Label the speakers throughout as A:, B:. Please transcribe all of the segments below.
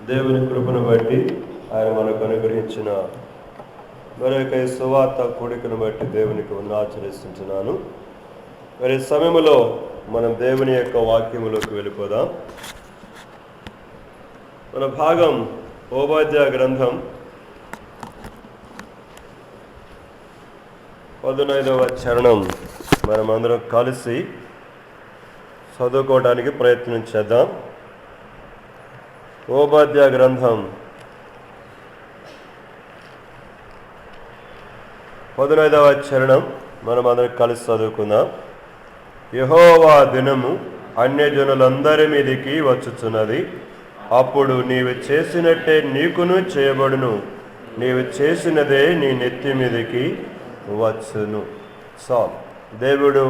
A: దేవుని కృపను బట్టి ఆయన మనకు అనుగ్రహించిన మరొక సువార్త కూడికను బట్టి దేవునికి ఆచరిస్తున్నాను. మరి సమయంలో మనం దేవుని యొక్క వాక్యములోకి వెళ్ళిపోదాం. మన భాగం ఓబద్యా గ్రంథం 15వ చరణం మనమందరం కలిసి చదువుకోవడానికి ప్రయత్నం చేద్దాం. ఓబద్యా గ్రంథం 15వ చరణం మనమందరం కలిసి చదువుకుందాం. యెహోవా దినము అన్యజనులందరి మీదికి వచ్చుచున్నది. అప్పుడు నీవు చేసినట్టే నీకును చేయబడును, నీవు చేసినదే నీ నెత్తి మీదికి వచ్చును. దేవుడు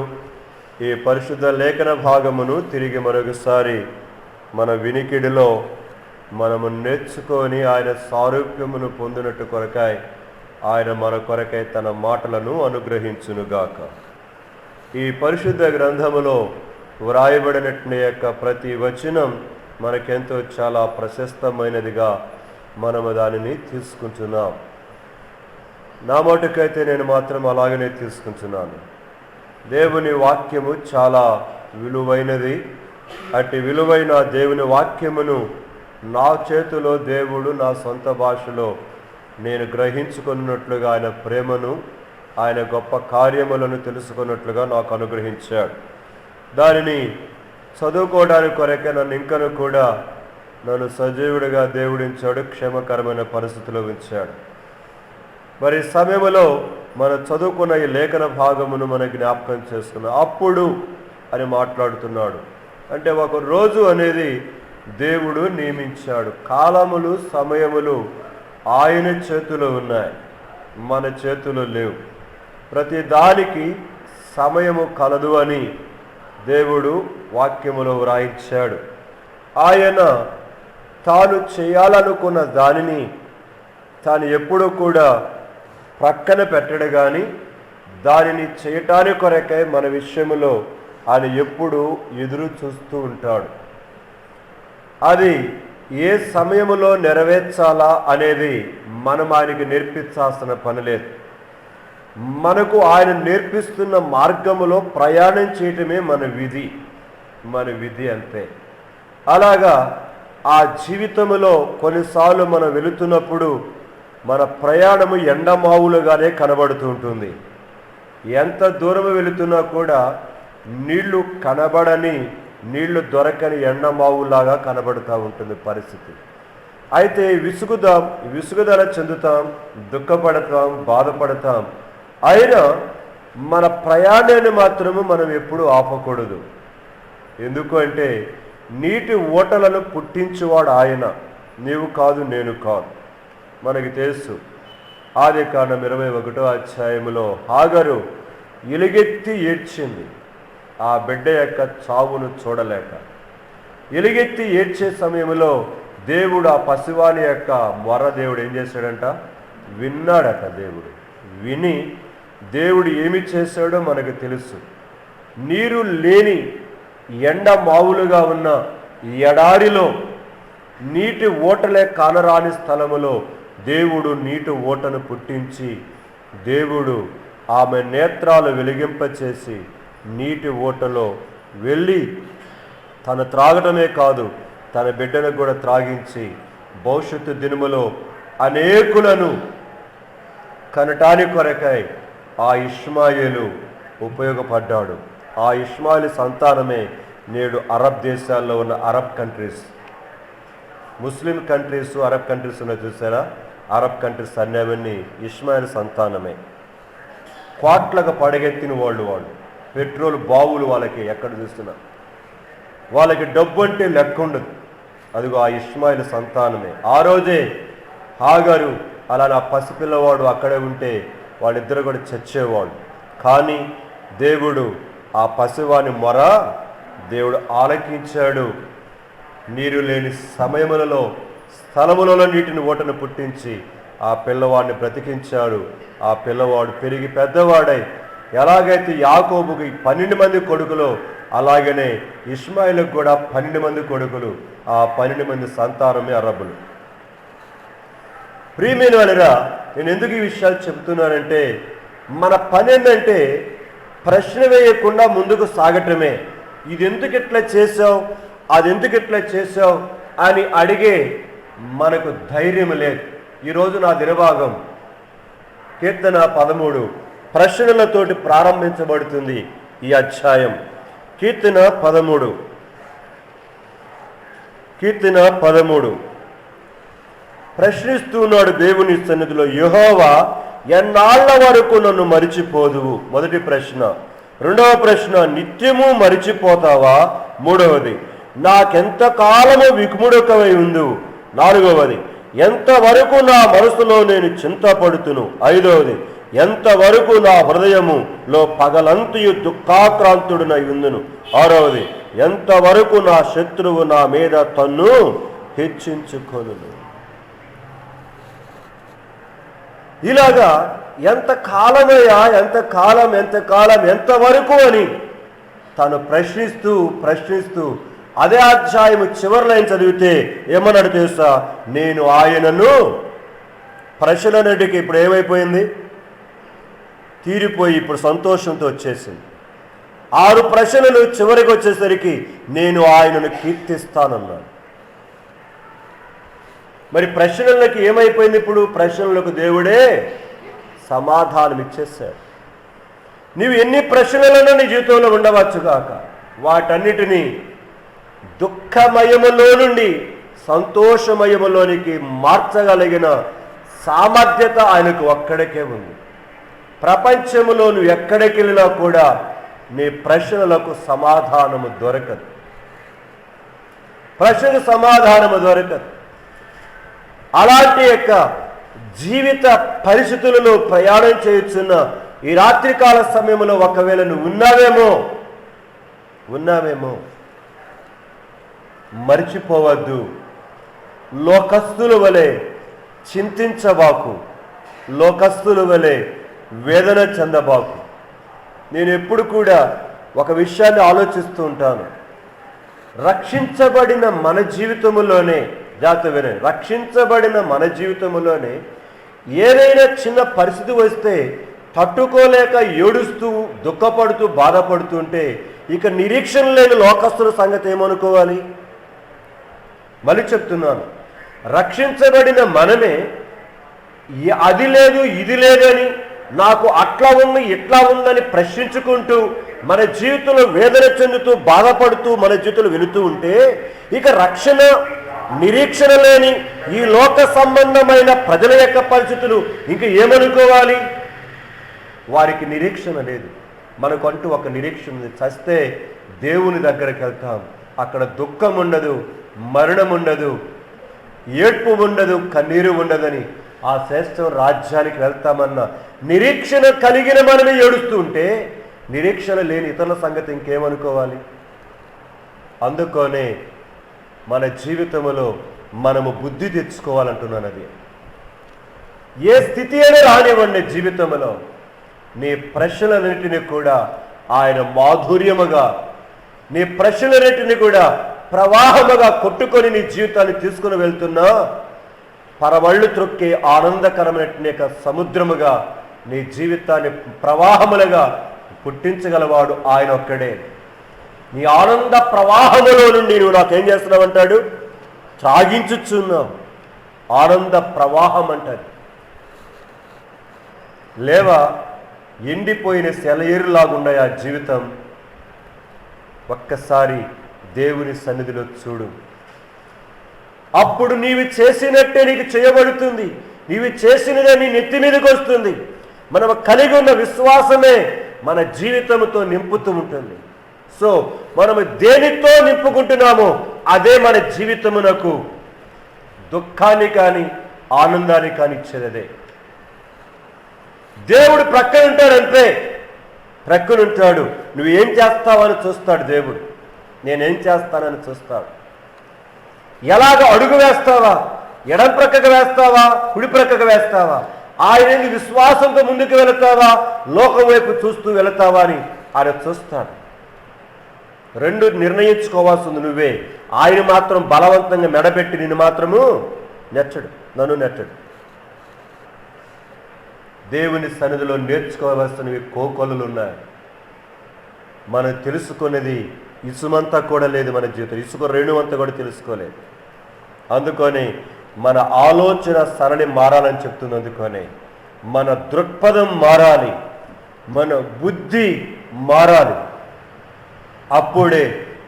A: ఈ పరిశుద్ధ లేఖన భాగమును తిరిగి మరొకసారి మన వినికిడిలో మనము నేర్చుకొని ఆయన సారూప్యమును పొందినట్టు కొరకాయ ఆయన మన కొరకై తన మాటలను అనుగ్రహించునుగాక. ఈ పరిశుద్ధ గ్రంథములో వ్రాయబడినట్టు యొక్క ప్రతి వచనం మనకెంతో చాలా ప్రశస్తమైనదిగా మనము దానిని తీసుకుంటున్నాం. నా మటుకైతే నేను మాత్రం అలాగనే తీసుకుంటున్నాను. దేవుని వాక్యము చాలా విలువైనది. అట్టి విలువైన దేవుని వాక్యమును నా చేతిలో దేవుడు నా సొంత భాషలో నేను గ్రహించుకున్నట్లుగా ఆయన ప్రేమను, ఆయన గొప్ప కార్యములను తెలుసుకున్నట్లుగా నాకు అనుగ్రహించాడు. దానిని చదువుకోవడానికి కొరకే నన్ను సజీవుడిగా దేవుడించాడు, క్షేమకరమైన పరిస్థితిలో ఉంచాడు. మరి సమయంలో మనం చదువుకున్న ఈ లేఖన భాగమును మన జ్ఞాపకం చేసుకున్నాం. అప్పుడు అని మాట్లాడుతున్నాడు అంటే ఒక రోజు అనేది దేవుడు నియమించాడు. కాలములు సమయములు ఆయన చేతిలో ఉన్నాయి, మన చేతిలో లేవు. ప్రతి దానికి సమయము కలదు అని దేవుడు వాక్యములో వ్రాయించాడు. ఆయన తాను చేయాలనుకున్న దానిని తాను ఎప్పుడూ కూడా ప్రక్కన పెట్టడు, కానీ దానిని చేయటానికి కొరకై మన విషయంలో ఆయన ఎప్పుడు ఎదురు చూస్తూ ఉంటాడు. అది ఏ సమయంలో నెరవేర్చాలా అనేది మనం ఆయనకి నేర్పించాల్సిన పని లేదు. మనకు ఆయన నేర్పిస్తున్న మార్గములో ప్రయాణం చేయటమే మన విధి అంతే. అలాగా ఆ జీవితంలో కొన్నిసార్లు మనం వెళుతున్నప్పుడు మన ప్రయాణము ఎండమావులుగానే కనబడుతూ ఉంటుంది. ఎంత దూరం వెళుతున్నా కూడా నీళ్లు కనబడని, నీళ్లు దొరకని ఎండమావులాగా కనబడుతూ ఉంటుంది పరిస్థితి. అయితే విసుగుదల చెందుతాం, దుఃఖపడతాం, బాధపడతాం. అయినా మన ప్రయాణాన్ని మాత్రము మనం ఎప్పుడూ ఆపకూడదు. ఎందుకు అంటే నీటి ఓటలను పుట్టించువాడు ఆయన, నీవు కాదు, నేను కాదు. మనకి తెలుసు ఆదికాండం 21వ అధ్యాయములో హాగరు ఎలుగెత్తి ఏడ్చింది ఆ బిడ్డ యొక్క చావును చూడలేక. ఎలుగెత్తి ఏడ్చే సమయంలో దేవుడు ఆ పసివాని యొక్క మొర దేవుడు ఏం చేశాడంట, విన్నాడట. దేవుడు విని దేవుడు ఏమి చేశాడో మనకు తెలుసు. నీరు లేని ఎండ మావులుగా ఉన్న ఎడారిలో, నీటి ఓటలే కానరాని స్థలములో దేవుడు నీటి ఓటను పుట్టించి, దేవుడు ఆమె నేత్రాలు వెలిగింపచేసి నీటి ఓటలో వెళ్ళి తను త్రాగటమే కాదు, తన బిడ్డను కూడా త్రాగించి భవిష్యత్తు దినములో అనేకులను కనటానికి కొరకై ఆ ఇష్మాయేలు ఉపయోగపడ్డాడు. ఆ ఇష్మాయేలు సంతానమే నేడు అరబ్ దేశాల్లో ఉన్న Arab countries, Muslim countries, Arab countries ఉన్నాయి చూసారా. అరబ్ కంట్రీస్ అన్నవన్నీ ఇష్మాయేల్ సంతానమే. కోట్లకు పడగెత్తిన వాళ్ళు పెట్రోల్ బావులు వాళ్ళకి ఎక్కడ చూస్తున్నా, వాళ్ళకి డబ్బు అంటే లెక్క ఉండదు. అదిగో ఆ ఇష్మాయేల్ సంతానమే. ఆ రోజే హాగరు అలా నా పసిపిల్లవాడు అక్కడే ఉంటే వాళ్ళిద్దరు కూడా చచ్చేవాడు. కానీ దేవుడు ఆ పసివాని మొర దేవుడు ఆలకించాడు. నీరు లేని సమయములలో స్థలములలో నీటిని ఓటను పుట్టించి ఆ పిల్లవాడిని బ్రతికించాడు. ఆ పిల్లవాడు పెరిగి పెద్దవాడై ఎలాగైతే యాకోబుకి 12 మంది కొడుకులో అలాగనే ఇష్మాయిలకు కూడా 12 మంది కొడుకులు. ఆ 12 మంది సంతానమే అరబ్బులు. ప్రియమైన వాళ్ళరా, నేను ఎందుకు ఈ విషయాలు చెబుతున్నానంటే, మన పని ఏంటంటే ప్రశ్న వేయకుండా ముందుకు సాగటమే. ఇది ఎందుకు ఇట్లా చేసావు, అది ఎందుకు ఇట్లా చేసావు అని అడిగే మనకు ధైర్యం లేదు. ఈరోజు నా దినభాగం కీర్తన 13 ప్రశ్నలతోటి ప్రారంభించబడుతుంది. ఈ అధ్యాయం కీర్తన 13 ప్రశ్నిస్తున్నాడు దేవుని సన్నిధిలో, యెహోవా ఎన్నాళ్ల వరకు నన్ను మరిచిపోదువు? మొదటి ప్రశ్న. రెండవ ప్రశ్న, నిత్యము మరిచిపోతావా? మూడవది, నాకెంత కాలము విముఖుడవై ఉందువు? నాలుగవది, ఎంతవరకు నా మనసులో నేను చింతపడుతును? ఐదవది, ఎంతవరకు నా హృదయములో పగలంతయు దుఃఖాక్రాంతుడునై ఉందును? ఆరవది, ఎంతవరకు నా శత్రువు నా మీద తన్ను హెచ్చించుకొనును? ఇలాగా ఎంత కాలమయ్యా, ఎంతకాలం, ఎంతవరకు అని తను ప్రశ్నిస్తూ అదే అధ్యాయం చివరి లైన్ చదివితే ఏమన్నాడు తెలుసా? నేను ఆయనను ప్రశ్నలన్నిటికీ ఇప్పుడు ఏమైపోయింది? తీరిపోయి ఇప్పుడు సంతోషంతో వచ్చేసింది. 6 ప్రశ్నలు చివరికి వచ్చేసరికి నేను ఆయనను కీర్తిస్తానన్నాడు. మరి ప్రశ్నలకు ఏమైపోయింది? ఇప్పుడు ప్రశ్నలకు దేవుడే సమాధానం ఇచ్చేశాడు. నీవు ఎన్ని ప్రశ్నలను నీ జీవితంలో ఉండవచ్చు కాక, వాటన్నిటినీ దుఃఖమయములో నుండి సంతోషమయములోనికి మార్చగలిగిన సామర్థ్యత ఆయనకు ఒక్కడికే ఉంది. ప్రపంచంలో నువ్వు ఎక్కడికి వెళ్ళినా కూడా నీ ప్రశ్నలకు సమాధానము దొరకదు. ప్రశ్నకు సమాధానము దొరకదు. అలాంటి యొక్క జీవిత పరిస్థితులను ప్రయాణం చేయుచున్న ఈ రాత్రికాల సమయంలో ఒకవేళ నువ్వు ఉన్నావేమో మర్చిపోవద్దు. లోకస్తుల వలె చింతించబాకు, లోకస్తుల వలె వేదన చెందబాకు. నేను ఎప్పుడు కూడా ఒక విషయాన్ని ఆలోచిస్తూ ఉంటాను. రక్షించబడిన మన జీవితంలోనే రక్షించబడిన మన జీవితంలోనే ఏదైనా చిన్న పరిస్థితి వస్తే తట్టుకోలేక ఏడుస్తూ దుఃఖపడుతూ బాధపడుతుంటే ఇక నిరీక్షణ లేని లోకస్తుల సంగతి ఏమనుకోవాలి? మళ్ళీ చెప్తున్నాను, రక్షించబడిన మనమే అది లేదు ఇది లేదని, నాకు అట్లా ఉంది ఇట్లా ఉందని ప్రశ్నించుకుంటూ మన జీవితంలో వేదన చెందుతూ బాధపడుతూ మన జీవితంలో వెళుతూ ఉంటే ఇక రక్షణ నిరీక్షణ లేని ఈ లోక సంబంధమైన ప్రజల యొక్క పరిస్థితులు ఇంక ఏమనుకోవాలి? వారికి నిరీక్షణ లేదు. మనకంటూ ఒక నిరీక్షణ ఉంది. చస్తే దేవుని దగ్గరికి వెళ్తాం, అక్కడ దుఃఖం ఉండదు, మరణం ఉండదు, ఏడ్పు ఉండదు, కన్నీరు ఉండదని ఆ శ్రేష్ఠ రాజ్యానికి వెళ్తామన్న నిరీక్షణ కలిగిన మనమే ఏడుస్తూ ఉంటే నిరీక్షణ లేని ఇతరుల సంగతి ఇంకేమనుకోవాలి? అందుకోనే మన జీవితంలో మనము బుద్ధి తెచ్చుకోవాలంటున్నాను. అది ఏ స్థితి అయినా రానివ్వండి, జీవితంలో నీ ప్రశ్నలన్నింటినీ కూడా ఆయన మాధుర్యముగా, నీ ప్రశ్నలన్నింటినీ కూడా ప్రవాహముగా కొట్టుకొని నీ జీవితాన్ని తీసుకుని వెళ్తున్నా పరవళ్ళు త్రొక్కే ఆనందకరమైన సముద్రముగా నీ జీవితాన్ని ప్రవాహములుగా పుట్టించగలవాడు ఆయన ఒక్కడే. నీ ఆనంద ప్రవాహములో నుండి నువ్వు నాకేం చేస్తున్నావు? త్రాగించుచున్నావు. ఆనంద ప్రవాహం అంటారు. లేవా ఎండిపోయిన సెలయేరులాగుండే ఆ జీవితం. ఒక్కసారి దేవుని సన్నిధిలో చూడు, అప్పుడు నీవు చేసినట్టే నీకు చేయబడుతుంది. నీవు చేసినదే నీ నెత్తి మీదకి వస్తుంది. మనం కలిగి ఉన్న విశ్వాసమే మన జీవితంతో నింపుతూ ఉంటుంది. సో మనము దేనితో నింపుకుంటున్నామో అదే మన జీవితమునకు దుఃఖాన్ని కానీ ఆనందాన్ని కానీ ఇచ్చేదే. దేవుడు ప్రక్కన ఉంటాడంటే ప్రక్కనుంటాడు. నువ్వు ఏం చేస్తావని చూస్తాడు దేవుడు. నేనేం చేస్తానని చూస్తాడు. ఎలాగ అడుగు వేస్తావా, ఎడం ప్రక్కకు వేస్తావా, కుడి ప్రక్కకు వేస్తావా, ఆయన విశ్వాసంతో ముందుకు వెళతావా, లోకం వైపు చూస్తూ వెళతావా అని ఆయన చూస్తాడు. రెండు నిర్ణయించుకోవాల్సింది నువ్వే. ఆయన మాత్రం బలవంతంగా మెడబెట్టి నిన్ను మాత్రము నెచ్చడు, నన్ను నెచ్చడు. దేవుని సన్నిధిలో నేర్చుకోవాల్సినవి కోకొలలు ఉన్నాయి. మనం తెలుసుకునేది ఇసుమంతా కూడా లేదు. మన జీవితం ఇసుక రేణువంతా కూడా తెలుసుకోలేదు. అందుకని మన ఆలోచన సరళి మారాలని చెప్తుంది. అందుకని మన దృక్పథం మారాలి, మన బుద్ధి మారాలి. అప్పుడే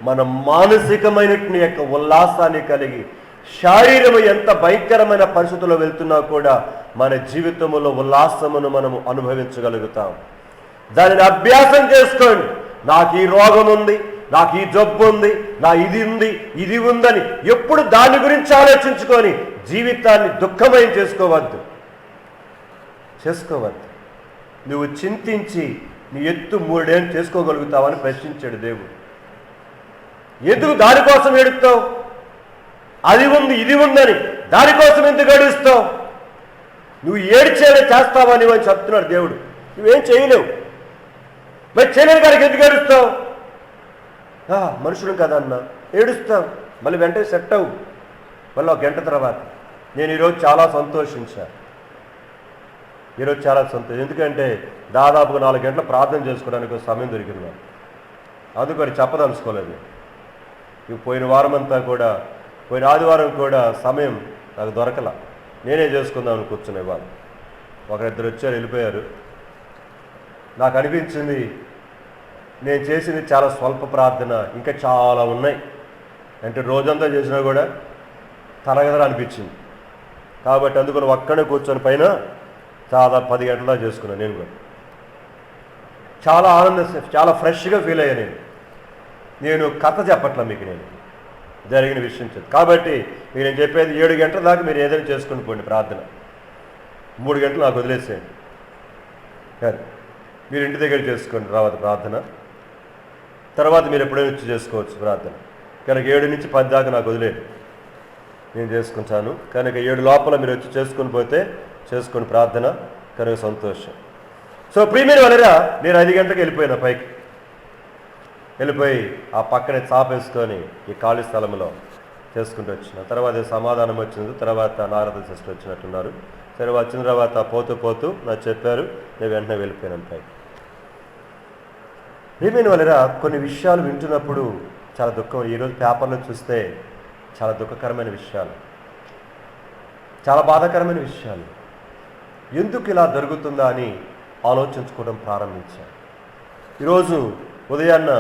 A: మన మానసికమైన యొక్క ఉల్లాసాన్ని కలిగి శారీరము ఎంత భయంకరమైన పరిస్థితుల్లో వెళ్తున్నా కూడా మన జీవితంలో ఉల్లాసమును మనము అనుభవించగలుగుతాం. దానిని అభ్యాసం చేసుకోండి. నాకు ఈ రోగం ఉంది, నాకు ఈ జబ్బు ఉంది, నా ఇది ఉంది, ఇది ఉందని ఎప్పుడు దాని గురించి ఆలోచించుకొని జీవితాన్ని దుఃఖమయం చేసుకోవద్దు. నువ్వు చింతించి నీ ఎత్తు 3 ఏళ్ళు చేసుకోగలుగుతావని ప్రశ్నించాడు దేవుడు. ఎందుకు దానికోసం ఏడుస్తావు? అది ఉంది, ఇది ఉందని దానికోసం ఎందుకు ఏడుస్తావు? నువ్వు ఏడ్చేలా చేస్తావని అని చెప్తున్నాడు దేవుడు. నువ్వేం చేయలేవు, మరి చేయలేని గారికి ఎందుకు ఏడుస్తావు? మనుషులు కదన్నా ఏడుస్తావు, మళ్ళీ వెంటనే సెట్ అవ్వు. మళ్ళీ 1 గంట తర్వాత నేను ఈరోజు చాలా సంతోషించాను. ఎందుకంటే దాదాపుగా 4 గంటల ప్రార్థన చేసుకోవడానికి సమయం దొరికింది. అందుకని చెప్పదలుచుకోలేదు. పోయిన వారం అంతా కూడా, పోయిన ఆదివారం కూడా సమయం నాకు దొరకల. నేనే చేసుకుందామని కూర్చునే వాళ్ళు 1-2 వచ్చారు, వెళ్ళిపోయారు. నాకు అనిపించింది నేను చేసింది చాలా స్వల్ప ప్రార్థన, ఇంకా చాలా ఉన్నాయి. అంటే రోజంతా చేసినా కూడా తరగదర అనిపించింది. కాబట్టి అందుకని ఒక్కడే కూర్చొని పైన చాలా 10 గంటలా చేసుకున్నాను. నేను కూడా చాలా చాలా ఫ్రెష్గా ఫీల్ అయ్యాను. నేను కథ చెప్పట్లా మీకు, నేను జరిగిన విషయం చెప్పి. కాబట్టి మీకు నేను చెప్పేది 7 గంటల దాకా మీరు ఏదైనా చేసుకుని పోండి ప్రార్థన. 3 గంటలు నాకు వదిలేసేయండి. మీరు ఇంటి దగ్గర చేసుకోండి తర్వాత ప్రార్థన. తర్వాత మీరు ఎప్పుడైనా వచ్చి చేసుకోవచ్చు ప్రార్థన. కనుక 7 నుంచి 10 దాకా నాకు వదిలేదు, నేను చేసుకుంటాను. కనుక 7 లోపల మీరు వచ్చి చేసుకుని పోతే చేసుకుని ప్రార్థన. కనుక సంతోషం. సో ప్రియమైన వాళ్ళరా, నేను 5 గంటలకు వెళ్ళిపోయినా పైకి. వెళ్ళిపోయి ఆ పక్కనే చాపేసుకొని ఈ ఖాళీ స్థలంలో చేసుకుంటూ వచ్చిన తర్వాత సమాధానం వచ్చింది. తర్వాత నారద సిస్టర్ వచ్చినట్టున్నారు. సరే వచ్చిన తర్వాత పోతూ నాకు చెప్పారు. నేను వెంటనే వెళ్ళిపోయాను పైకి. ప్రియమైన వాళ్ళరా, కొన్ని విషయాలు వింటున్నప్పుడు చాలా దుఃఖం. ఈరోజు పేపర్లో చూస్తే చాలా దుఃఖకరమైన విషయాలు, చాలా బాధాకరమైన విషయాలు. ఎందుకు ఇలా జరుగుతుందా అని ఆలోచించుకోవడం ప్రారంభించాను. ఈరోజు ఉదయాన్న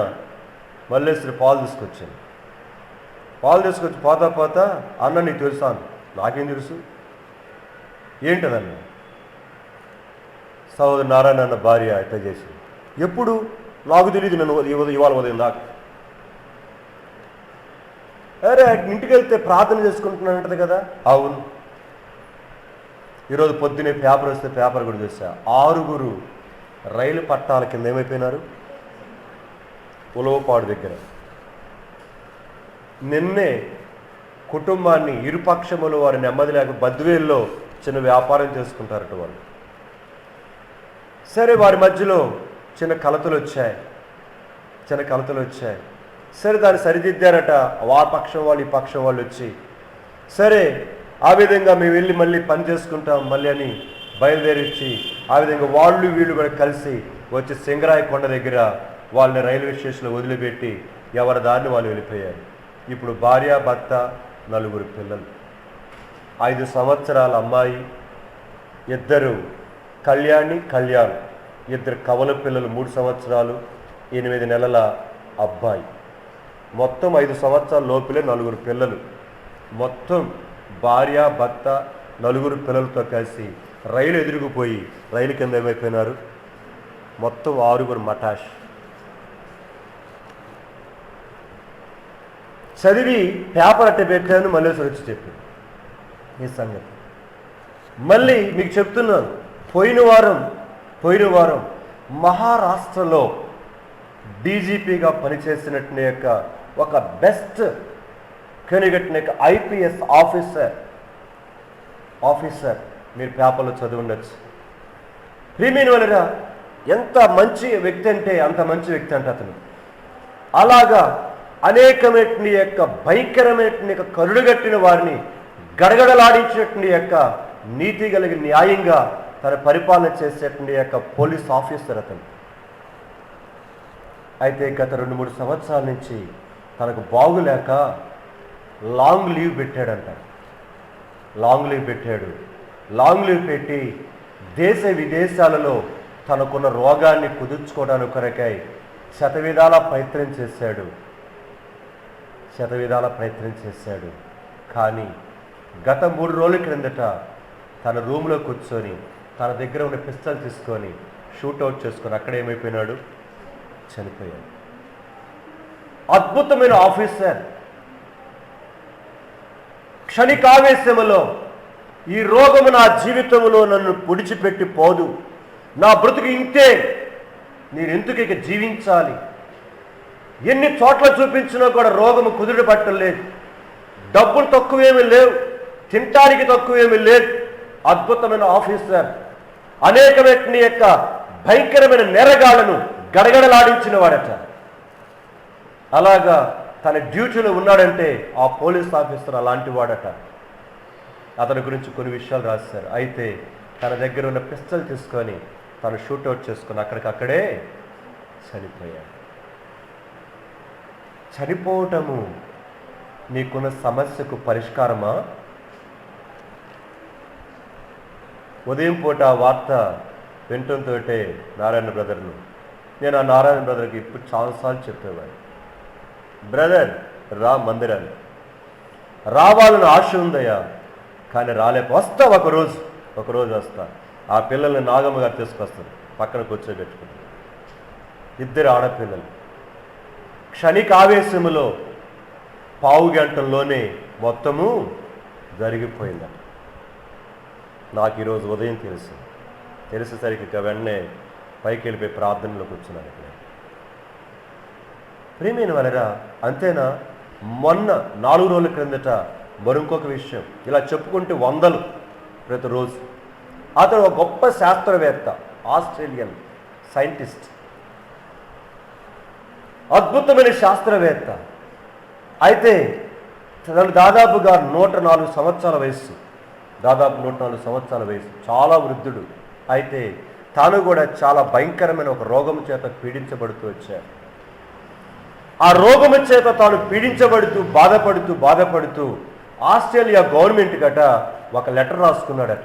A: మల్లేశ్వరి పాలు తీసుకొచ్చి పోతా అన్న నీకు తెలుసాను. నాకేం తెలుసు? ఏంటదన్న? సహోదరు నారాయణ అన్న భార్య ఇట్లా చేసింది. ఎప్పుడు? నాకు తెలియదు. నన్ను ఇవాళ ఉదయం దాకా. అరే ఇంటికి వెళ్తే ప్రార్థన చేసుకుంటున్నానంటది కదా. అవును. ఈరోజు పొద్దునే పేపర్ వస్తే పేపర్ కూడా చూసా. 6 రైలు పట్టాల కింద ఏమైపోయినారు? ఉలవపాడు దగ్గర. నిన్నే కుటుంబాన్ని ఇరుపక్షములు వారి నెమ్మది లేక బద్వేల్లో చిన్న వ్యాపారం చేసుకుంటారట వాళ్ళు. సరే వారి మధ్యలో చిన్న కలతలు వచ్చాయి. సరే దాన్ని సరిదిద్దారట. ఆ పక్షం వాళ్ళు ఈ పక్షం వాళ్ళు వచ్చి సరే ఆ విధంగా మేము వెళ్ళి మళ్ళీ పని చేసుకుంటాం మళ్ళీ అని బయలుదేరిచ్చి ఆ విధంగా వాళ్ళు వీళ్ళు కూడా కలిసి వచ్చి సింగరాయ కొండ దగ్గర వాళ్ళని రైల్వే స్టేషన్లో వదిలిపెట్టి ఎవరి దారిని వాళ్ళు వెళ్ళిపోయారు. ఇప్పుడు భార్య భర్త 4 పిల్లలు, 5 సంవత్సరాల అమ్మాయి, 2 కళ్యాణ్, 2 కవల పిల్లలు, 3 సంవత్సరాలు 8 నెలల అబ్బాయి. మొత్తం 5 సంవత్సరాల లోపలే 4 పిల్లలు. మొత్తం భార్య భర్త 4 పిల్లలతో కలిసి రైలు ఎదురుకుపోయి రైలు కింద ఏమైపోయినారు? మొత్తం 6 మటాష్. చదివి పేపర్ అట్ట పెట్టాను. మళ్ళీ వచ్చి చెప్పింది ఈ సంగతి. మళ్ళీ మీకు చెప్తున్నాను, పోయిన వారం మహారాష్ట్రలో డీజీపీగా పనిచేసినట్టు యొక్క ఒక బెస్ట్ కనిగట్టిన ఐపీఎస్ ఆఫీసర్ మీరు పేపర్లో చదివి ఉండొచ్చు. ప్రియమైన వాళ్ళరా, ఎంత మంచి వ్యక్తి అంటే అంత మంచి వ్యక్తి అంట అతను.
B: అలాగా అనేకమైన యొక్క భయంకరమైన యొక్క కరుడుగట్టిన వారిని గడగడలాడించినటువంటి యొక్క నీతి కలిగిన న్యాయంగా తన పరిపాలన చేసేటువంటి యొక్క పోలీస్ ఆఫీసర్ అతను. అయితే గత 2-3 సంవత్సరాల నుంచి తనకు బాగులేక లాంగ్ లీవ్ పెట్టాడంట. లాంగ్ లీవ్ పెట్టి దేశ విదేశాలలో తనకున్న రోగాన్ని కుదుర్చుకోవడానికి కొరకై శతవిధాల ప్రయత్నం చేశాడు. కానీ గత 3 రోజుల క్రిందట తన రూమ్లో కూర్చొని తన దగ్గర ఉన్న పిస్టల్ తీసుకొని షూట్అవుట్ చేసుకొని అక్కడ ఏమైపోయినాడు, చనిపోయాడు. అద్భుతమైన ఆఫీసర్ క్షణికావేశములో ఈ రోగము నా జీవితంలో నన్ను పొడిచిపెట్టి పోదు, నా బ్రతుకు ఇంతే, నేనెందుకు ఇక జీవించాలి, ఎన్ని చోట్ల చూపించినా కూడా రోగము కుదురు పట్టలేదు, డబ్బులు తక్కువేమీ లేవు, తినటానికి తక్కువేమీ లేదు. అద్భుతమైన ఆఫీసర్ అనేకమైన యొక్క భయంకరమైన నేరగాళ్లను గడగడలాడించిన వాడట. అలాగా తన డ్యూటీలో ఉన్నాడంటే ఆ పోలీస్ ఆఫీసర్ అలాంటి వాడట. అతని గురించి కొన్ని విషయాలు రాశారు. అయితే తన దగ్గర ఉన్న పిస్టల్ తీసుకొని తను షూట్అవుట్ చేసుకొని అక్కడికక్కడే చనిపోయాడు. చనిపోవటము నీకున్న సమస్యకు పరిష్కారమా? ఉదయం పూట ఆ వార్త వింటంతో నారాయణ బ్రదర్ను నేను ఆ నారాయణ బ్రదర్కి ఇప్పుడు చాలాసార్లు చెప్పేవాడు, బ్రదర్ రా మందిరాన్ని, రావాలని ఆశ ఉందయ్యా, కానీ వస్తా ఒకరోజు వస్తా. ఆ పిల్లల్ని నాగమ్మ గారు తీసుకొస్తారు, పక్కన కూర్చోబెట్టుకుంటారు. 2 ఆడపిల్లలు. క్షణిక ఆవేశములో పావు గంటల్లోనే మొత్తము జరిగిపోయిందట. నాకు ఈరోజు ఉదయం తెలిసేసరికి ఇక వెంటనే పైకి వెళ్ళిపోయి ప్రార్థనలో కూర్చున్నాను. ఇక్కడ ప్రియమైన వాళ్ళరా, అంతేనా? మొన్న 4 రోజుల క్రిందట మరొక విషయం, ఇలా చెప్పుకుంటే 100 ప్రతిరోజు. అతను ఒక గొప్ప శాస్త్రవేత్త, ఆస్ట్రేలియన్ సైంటిస్ట్, అద్భుతమైన శాస్త్రవేత్త. అయితే తను దాదాపుగా 104 సంవత్సరాల వయస్సు, చాలా వృద్ధుడు. అయితే తాను కూడా చాలా భయంకరమైన ఒక రోగం చేత పీడించబడుతూ వచ్చాడు. ఆ రోగము చేత తాను పీడించబడుతూ బాధపడుతూ ఆస్ట్రేలియా గవర్నమెంట్ గట ఒక లెటర్ రాసుకున్నాడట.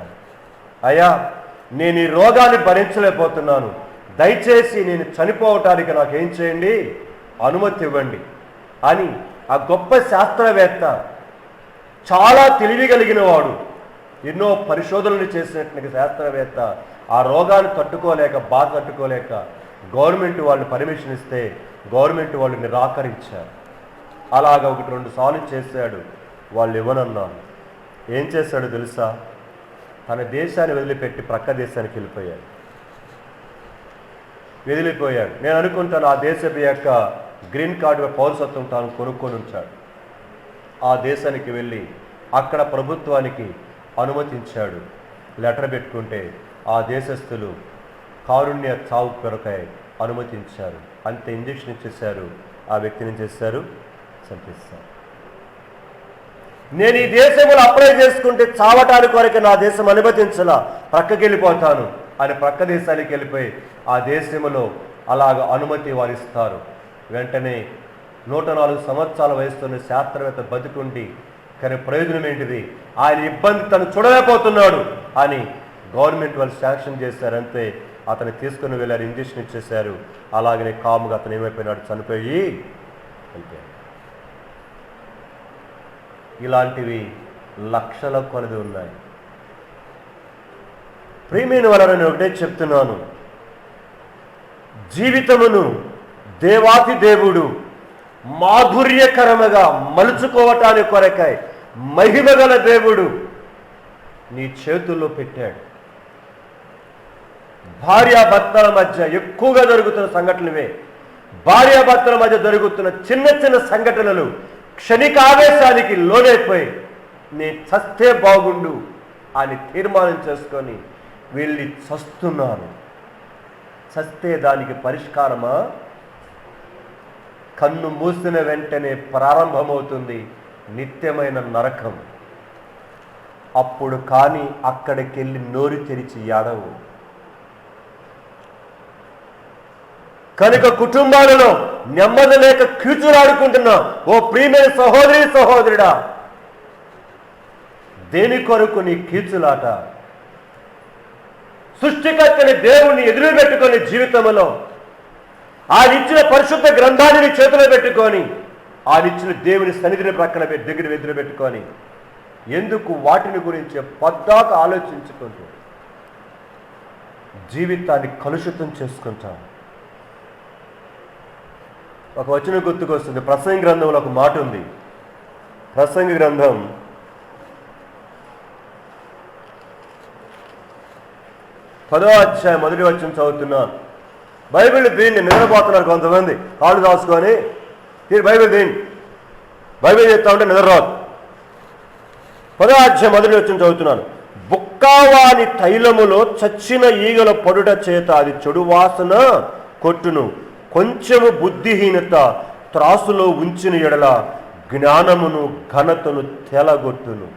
B: అయ్యా, నేను ఈ రోగాన్ని భరించలేకపోతున్నాను, దయచేసి నేను చనిపోవటానికి నాకేం చేయండి, అనుమతి ఇవ్వండి అని ఆ గొప్ప శాస్త్రవేత్త, చాలా తెలివి కలిగిన వాడు, ఎన్నో పరిశోధనలు చేసినటువంటి శాస్త్రవేత్త ఆ రోగాన్ని బాధ తట్టుకోలేక గవర్నమెంట్ వాళ్ళు పర్మిషన్ ఇస్తే గవర్నమెంట్ వాళ్ళు నిరాకరించారు. అలాగ 1-2 సార్లు చేశాడు, వాళ్ళు ఇవ్వనన్నారు. ఏం చేశాడు తెలుసా? తన దేశాన్ని వదిలిపెట్టి ప్రక్క దేశానికి వెళ్ళిపోయాడు. నేను అనుకుంటాను ఆ దేశపు యొక్క గ్రీన్ కార్డు పౌరసత్వం తాను కొనుక్కొని ఉంచాడు. ఆ దేశానికి వెళ్ళి అక్కడ ప్రభుత్వానికి అనుమతించాడు. లెటర్ పెట్టుకుంటే ఆ దేశస్థులు కారుణ్య చావు కొరకై అనుమతించారు. అంతే, ఇంజక్షన్ ఇచ్చేశారు. ఆ వ్యక్తిని చేశారు, చంపేశారు. నేను ఈ దేశంలో అప్లై చేసుకుంటే చావటానికి కొరకు నా దేశం అనుమతించలా, ప్రక్కకి వెళ్ళిపోతాను అని ప్రక్క దేశానికి వెళ్ళిపోయి ఆ దేశంలో అలాగ అనుమతి వారిస్తారు. వెంటనే 104 సంవత్సరాల వయసులోని శాస్త్రవేత్త బతుకుండి, కానీ ప్రయోజనం ఏంటిది? ఆయన ఇబ్బంది తను చూడలేకపోతున్నాడు అని గవర్నమెంట్ వాళ్ళు శాంక్షన్ చేశారంతే. అతను తీసుకుని వెళ్ళారు, ఇంజక్షన్ ఇచ్చేశారు. అలాగనే కాముగా అతను ఏమైపోయినాడు, చనిపోయి వెళ్ళిపోయాడు. ఇలాంటివి లక్షల కొలది ఉన్నాయి. ప్రియమైన వాళ్ళని ఒకటే చెప్తున్నాను, జీవితమును దేవాతి దేవుడు మాధుర్యకరముగా మలుచుకోవటానికి కొరకై మహిమగల దేవుడు నీ చేతుల్లో పెట్టాడు. భార్యాభర్తల మధ్య ఎక్కువగా జరుగుతున్న సంఘటనలే, భార్యాభర్తల మధ్య జరుగుతున్న చిన్న చిన్న సంఘటనలు క్షణిక ఆవేశానికి లోనైపోయి నీ చస్తే బాగుండు అని తీర్మానం చేసుకొని వెళ్ళి చస్తున్నారు. చస్తే దానికి పరిష్కారమా? కన్ను మూసిన వెంటనే ప్రారంభమవుతుంది నిత్యమైన నరకం. అప్పుడు కానీ అక్కడికి వెళ్ళి నోరు తెరిచి ఏడవు. కనుక కుటుంబాలలో నెమ్మది లేక కీచులాడుకుంటున్నా ఓ ప్రియమైన సహోదరి సహోదరుడా, దేని కొరకు నీ కీచులాట? సృష్టికర్తని దేవుణ్ణి ఎదురు పెట్టుకొని జీవితంలో ఆయనిచ్చిన పరిశుద్ధ గ్రంథాన్ని చేతిలో పెట్టుకొని ఆయనిచ్చిన దేవుని సన్నిధిని ప్రక్కన దగ్గర ఎదురు పెట్టుకొని ఎందుకు వాటిని గురించి పద్దాక ఆలోచించుకుంటూ జీవితాన్ని కలుషితం చేసుకుంటాం? ఒక వచనం గుర్తుకొస్తుంది. ప్రసంగి గ్రంథంలో ఒక మాట ఉంది. ప్రసంగి గ్రంథం 10వ అధ్యాయం 1వ వచనం చదువుతున్నాను. బైబిల్ దీన్ని నిద్రపోతున్నారు కొంతమంది, కాళ్ళు దాచుకొని బైబిల్ దీన్ని బైబిల్ చెప్తా ఉంటే నిద్రరాదు. 10వ అధ్యాయం 1వ వచనం చదువుతున్నాను. బుక్కావాని తైలములో చచ్చిన ఈగల పడుట చేత అది చెడు వాసన కొట్టును. కొంచెము బుద్ధిహీనత త్రాసులో ఉంచిన ఎడల జ్ఞానమును ఘనతను తెలగొట్టును.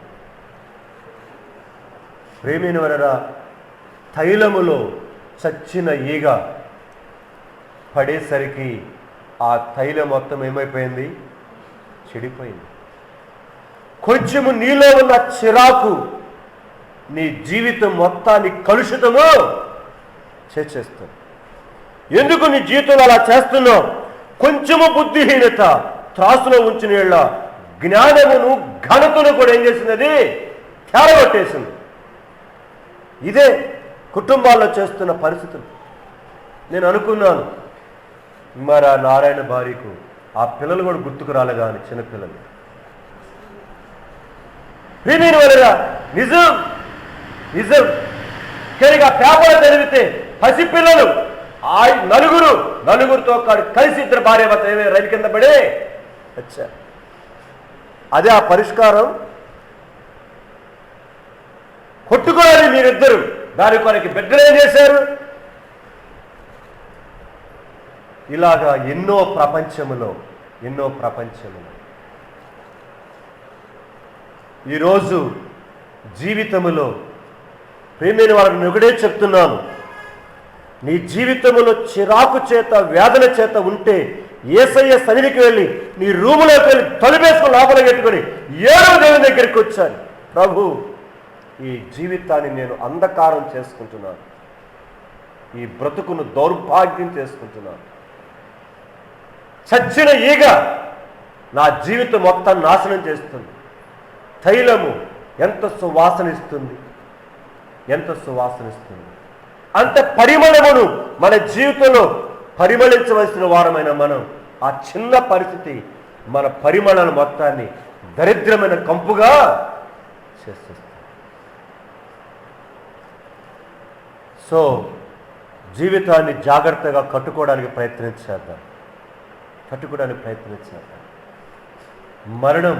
B: ప్రేమైన వరరా, తైలములో చచ్చిన ఈగ పడేసరికి ఆ తైలం మొత్తం ఏమైపోయింది? చెడిపోయింది. కొంచెము నీలో ఉన్న చిరాకు నీ జీవితం మొత్తాన్ని కలుషితము చేసేస్తుంది. ఎందుకు నీ జీవితంలో అలా చేస్తున్నావు? కొంచెము బుద్ధిహీనత త్రాసులో ఉంచిన ఏళ్ళ జ్ఞానమును ఘనతను కూడా ఏం చేసింది? అది తేలగొట్టేసింది. ఇదే కుటుంబాల్లో చేస్తున్న పరిస్థితులు. నేను అనుకున్నాను, మరి ఆ నారాయణ భార్యకు ఆ పిల్లలు కూడా గుర్తుకు రాలేదా అని, చిన్నపిల్లలు. ప్రియమైన వాళ్ళరా, నిజం నిజం. కానీ ఆ పేపర్ చదివితే పసిపిల్లలు నలుగురితో కలిసి ఇద్దరు భార్య భర్త రైలు కింద పడే వచ్చా. అదే ఆ పరిష్కారం? కొట్టుకోవాలి మీరిద్దరు, దాని కొరకు బిడ్డలు ఏం చేశారు? ఇలాగా ఎన్నో ప్రపంచములో ఈరోజు జీవితములో ప్రేమైన వాళ్ళని ఒకటే చెప్తున్నాను, నీ జీవితంలో చిరాకు చేత వేదన చేత ఉంటే యేసయ్య సన్నిధికి వెళ్ళి నీ రూములోకి వెళ్ళి తలుపేసుకుని లోపల పెట్టుకొని ఏడవ దేవుని దగ్గరికి వచ్చాను. ప్రభు, ఈ జీవితాన్ని నేను అంధకారం చేసుకుంటున్నాను, ఈ బ్రతుకును దౌర్భాగ్యం చేసుకుంటున్నాను. చచ్చిన ఈగ నా జీవితం మొత్తాన్ని నాశనం చేస్తుంది. తైలము ఎంత సువాసనిస్తుంది, ఎంత సువాసనిస్తుంది. అంత పరిమళమును మన జీవితంలో పరిమళించవలసిన వారమైన మనం ఆ చిన్న పరిస్థితి మన పరిమళాల మొత్తాన్ని దరిద్రమైన కంపుగా చేస్తుంది. సో జీవితాన్ని జాగ్రత్తగా కట్టుకోవడానికి ప్రయత్నించేద్దాం. మరణం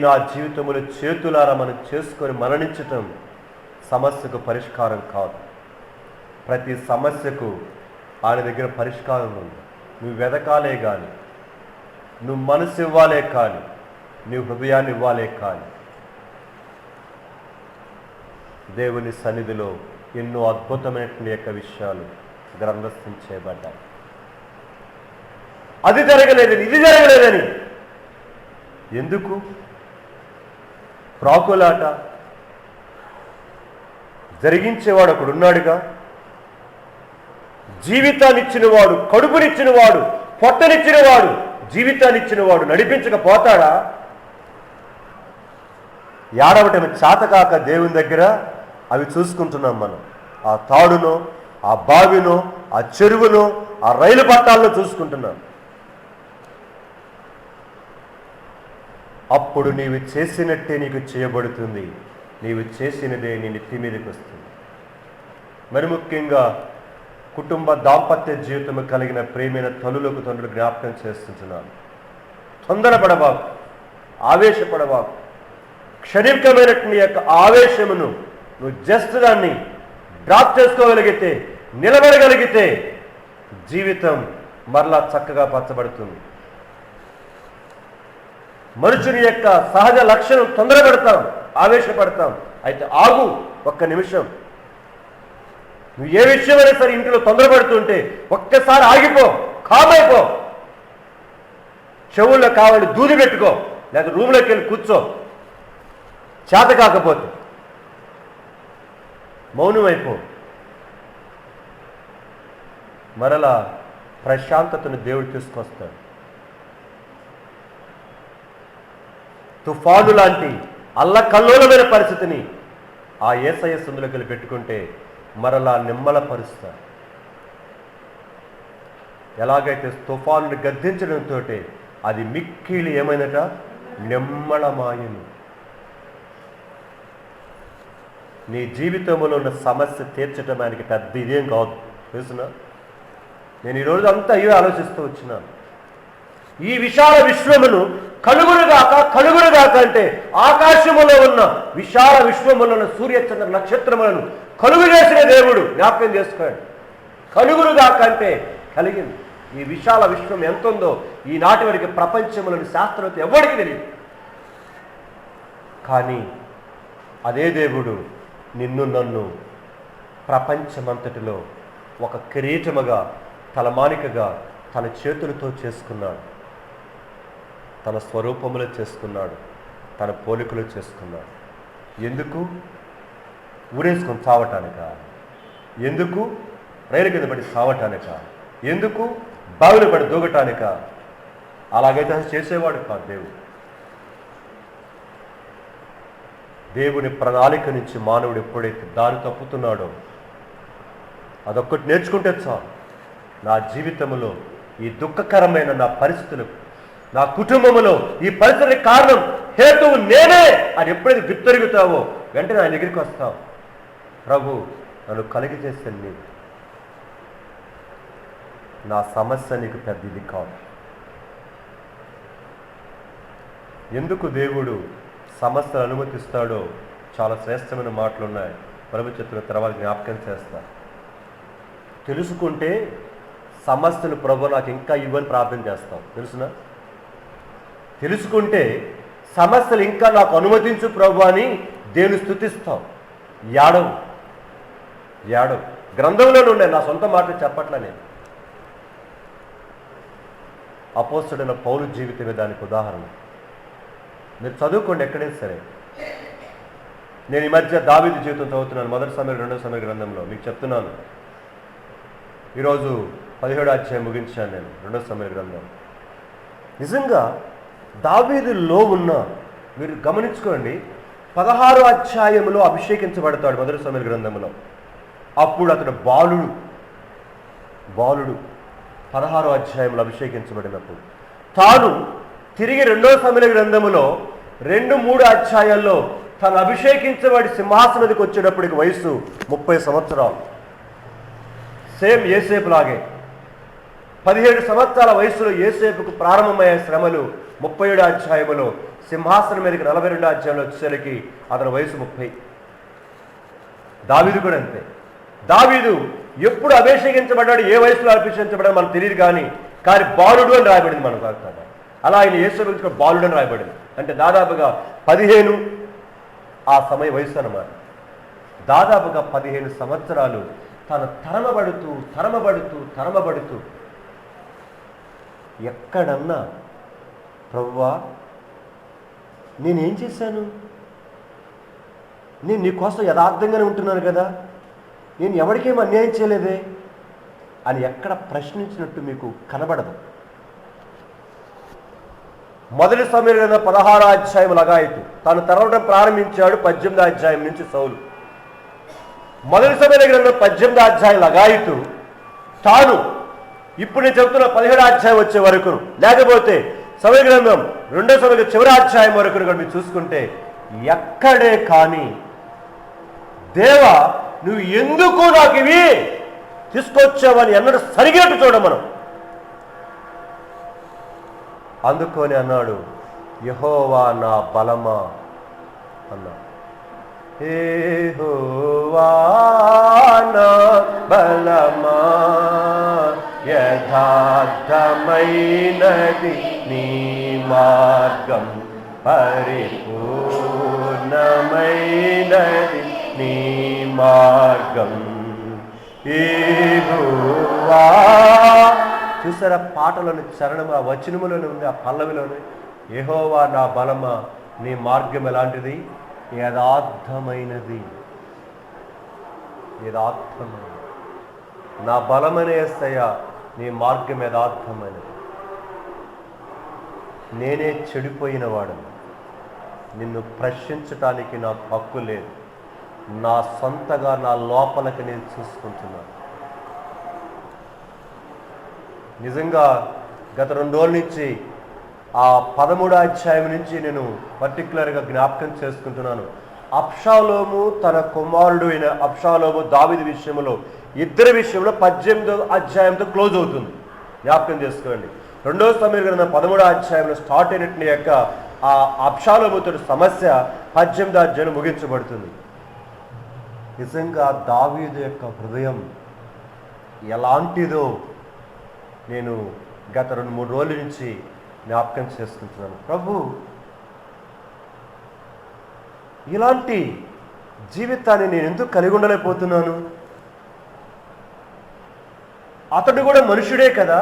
B: నా జీవితంలో చేతులారా మనం చేసుకొని మరణించటం సమస్యకు పరిష్కారం కాదు. ప్రతి సమస్యకు ఆయన దగ్గర పరిష్కారం ఉంది. నువ్వు వెదకాలే కానీ, నువ్వు మనసు ఇవ్వాలే కానీ, నువ్వు హృదయాన్ని ఇవ్వాలే కానీ, దేవుని సన్నిధిలో ఎన్నో అద్భుతమైనటువంటి యొక్క విషయాలు గ్రంథస్థం చేయబడ్డాయి. అది జరగలేదని, ఇది జరగలేదని ఎందుకు ప్రాకులాట? జరిగించేవాడు ఒకడున్నాడుగా. జీవితాన్నిచ్చినవాడు, కడుపునిచ్చినవాడు, పొట్టనిచ్చినవాడు, జీవితాన్నిచ్చినవాడు నడిపించకపోతాడా? ఏడవటం చేతకాక దేవుని దగ్గర అవి చూసుకుంటున్నాం మనం. ఆ తాడునో, ఆ బావినో, ఆ చెరువునో, ఆ రైలు పట్టాల్లో చూసుకుంటున్నాం. అప్పుడు నీవు చేసినట్టే నీకు చేయబడుతుంది. నీవు చేసినదే నీ నెత్తి మీదకి వస్తుంది. మరి ముఖ్యంగా కుటుంబ దాంపత్య జీవితం కలిగిన ప్రేమైన తల్లులకు తండ్రులు జ్ఞాపకం చేస్తుంటున్నాను. తొందరపడబాకు, ఆవేశపడబాకు. క్షణికమైనటువంటి యొక్క ఆవేశమును నువ్వు జస్ట్ దాన్ని డ్రాప్ చేసుకోగలిగితే, నిలబడగలిగితే జీవితం మరలా చక్కగా పరచబడుతుంది. మనుషుని యొక్క సహజ లక్షణం తొందరపెడతాం, ఆవేశపడతాం. అయితే ఆగు, ఒక్క నిమిషం. నువ్వు ఏ విషయమైనా సరే ఇంట్లో తొందరపడుతుంటే ఒక్కసారి ఆగిపో, కామైపో. చెవుల్లో కావాలి దూది పెట్టుకో, లేదా రూమ్లోకి వెళ్ళి కూర్చో. చేత కాకపోతే మౌనమైపో. మరలా ప్రశాంతతను దేవుడు తీసుకొస్తాడు. తుఫాను లాంటి అల్లకల్లోలమైన పరిస్థితిని ఆ యేసయ్య సందులోకి వెళ్ళి పెట్టుకుంటే మరలా నిమ్మలపరుస్తాడు. ఎలాగైతే తుఫానుని గద్దించడంతో అది మిక్కిలి ఏమైనట నిమ్మళమాయను. నీ జీవితంలో ఉన్న సమస్య తీర్చడం ఆయనకి పెద్ద ఇదేం కాదు, తెలుసునా? నేను ఈరోజు అంతా అయ్యో ఆలోచిస్తూ వచ్చినాను. ఈ విశాల విశ్వమును కలుగురుగాక అంటే ఆకాశములో ఉన్న విశాల విశ్వములో ఉన్న సూర్యచంద్ర నక్షత్రములను కలుగు చేసిన దేవుడు జ్ఞాపకం చేసుకోండి. కలుగురుగాక అంటే కలిగింది. ఈ విశాల విశ్వం ఎంత ఉందో ఈనాటి వరకు ప్రపంచంలోని శాస్త్రవేత్త ఎవరికి తెలియదు. కానీ అదే దేవుడు నిన్ను నన్ను ప్రపంచమంతటిలో ఒక కిరీటముగా, తలమానికగా తన చేతులతో చేసుకున్నాడు. తన స్వరూపములో చేసుకున్నాడు, తన పోలికలో చేసుకున్నాడు. ఎందుకు? ఊరేసుకొని చావటానిక? ఎందుకు? రైలు కింద పడి చావటానిక? ఎందుకు? బావిలో పడి దూగటానిక? అలాగైతే చేసేవాడు కాదు దేవుడు. దేవుని ప్రణాళిక నుంచి మానవుడు ఎప్పుడైతే దారి తప్పుతున్నాడో అదొక్కటి నేర్చుకుంటే చాలు. నా జీవితంలో ఈ దుఃఖకరమైన నా పరిస్థితులకు, నా కుటుంబంలో ఈ పరిస్థితికి కారణం, హేతువు నేనే అని ఎప్పుడైతే గుర్తెరుగుతావో వెంటనే ఆయన దగ్గరికి వస్తావు. ప్రభు, నన్ను కలిగి చేస్తే నీవు, నా సమస్య నీకు పెద్ద ఇది కాదు. ఎందుకు దేవుడు సమస్యలు అనుమతిస్తాడో చాలా శ్రేష్టమైన మాటలు ఉన్నాయి. ప్రభు చెప్పిన తర్వాత జ్ఞాపకం చేస్తా. తెలుసుకుంటే సమస్యలు ప్రభు నాకు ఇంకా ఇవ్వని ప్రార్థన చేస్తాం, తెలుసునా? తెలుసుకుంటే సమస్యలు ఇంకా నాకు అనుమతించు ప్రభు అని దేవుని స్తుతిస్తాం. యాడవు గ్రంథంలోనే ఉన్నాయి, నా సొంత మాటలు చెప్పట్లా. నేను అపోస్తలుడైన పౌలు జీవితమే దానికి ఉదాహరణ. మీరు చదువుకోండి ఎక్కడైనా సరే. నేను ఈ మధ్య దావీదు జీవితం చదువుతున్నాను, మొదటి సమయం రెండో సమయ గ్రంథంలో. మీకు చెప్తున్నాను, ఈరోజు 17వ అధ్యాయం ముగించాను నేను, రెండో సమయ గ్రంథం. నిజంగా దావీదులో ఉన్న, మీరు గమనించుకోండి, 16వ అధ్యాయంలో అభిషేకించబడతాడు మొదటి సమయ గ్రంథంలో. అప్పుడు అతడు బాలుడు 16వ అధ్యాయంలో అభిషేకించబడినప్పుడు తాను తిరిగి రెండో సమయ గ్రంథములో 2-3 అధ్యాయాల్లో తను అభిషేకించబడి సింహాసనానికి వచ్చేటప్పటికి వయసు 30 సంవత్సరాలు. సేమ్ యేసేపు లాగే 17 సంవత్సరాల వయసులో యేసేపుకు ప్రారంభమయ్యే శ్రమలు 37వ అధ్యాయంలో, సింహాసనం మీదకి 42వ అధ్యాయంలో వచ్చేసరికి అతని వయసు 30. దావీదు కూడా అంతే. దావీదు ఎప్పుడు అభిషేకించబడ్డాడు, ఏ వయసులో అభిషేకించబడ్డాడు మనకు తెలియదు, కానీ బాలుడు అని రాయబడింది మనకు కాదు. అలా ఆయన యేసు బాలుడు అని రాయబడింది. అంటే దాదాపుగా 15 ఆ సమయ వయసు అన్నమాట. దాదాపుగా 15 సంవత్సరాలు తను తరమబడుతూ ఎక్కడన్నా ప్రభువా నేనేం చేశాను, నేను నీకోసం యథార్థంగానే ఉంటున్నాను కదా, నేను ఎవరికేం అన్యాయం చేయలేదే అని ఎక్కడ ప్రశ్నించినట్టు మీకు కనబడదు. మొదటి సమయం 16వ అధ్యాయం లగాయతు తాను తెరవడం ప్రారంభించాడు 18వ అధ్యాయం నుంచి సౌలు. మొదటి సమయ గ్రంథం 18వ అధ్యాయం లగాయతు తాను ఇప్పుడు నేను చెబుతున్న 17వ అధ్యాయం వచ్చే వరకు, లేకపోతే సమయ గ్రంథం 2వ సమయ చివరి అధ్యాయం వరకు కూడా మీరు చూసుకుంటే ఎక్కడే కానీ దేవా నువ్వు ఎందుకు నాకు ఇవి తీసుకొచ్చావని అన్నాడు సరిగినట్టు చూడ మనం. అందుకొని అన్నాడు, యెహోవా నా బలమా అన్నాడు. యెహోవా నా బలమా యథార్థమైనది నీ మార్గం, పరిపూర్ణమైనది నీ మార్గం. యెహోవా, చూసారా పాటలోని చరణము, ఆ వచనములోనే ఉంది, ఆ పల్లవిలోనే, యెహోవా నా బలమా నీ మార్గం ఎలాంటిది? యథార్థమైనది. యథార్థమైనది. నా బలమనే యేసయ్యా నీ మార్గం యథార్థమైనది. నేనే చెడిపోయిన వాడను, నిన్ను ప్రశ్నించటానికి నాకు హక్కు లేదు. నా సొంతగా నా లోపలికి నేను చూసుకుంటున్నాను. నిజంగా గత 2 రోజుల నుంచి ఆ 13వ అధ్యాయం నుంచి నేను పర్టికులర్గా జ్ఞాపకం చేసుకుంటున్నాను. అబ్షాలోము తన కుమారుడు అయిన అబ్షాలోము దావీదు విషయంలో, ఇద్దరి విషయంలో 18వ అధ్యాయంతో క్లోజ్ అవుతుంది. జ్ఞాపకం చేసుకోండి. 2వ సమూయేలు గ్రంథం 13వ అధ్యాయంలో స్టార్ట్ అయినట్టు యొక్క ఆ అబ్షాలోముతో సమస్య 18వ అధ్యాయం ముగించబడుతుంది. నిజంగా దావీదు యొక్క హృదయం ఎలాంటిదో నేను గత 2-3 రోజుల నుంచి జ్ఞాపకం చేసుకుంటున్నాను. ప్రభు, ఇలాంటి జీవితాన్ని నేను ఎందుకు కలిగి ఉండలేకపోతున్నాను? అతడు కూడా మనుషుడే కదా,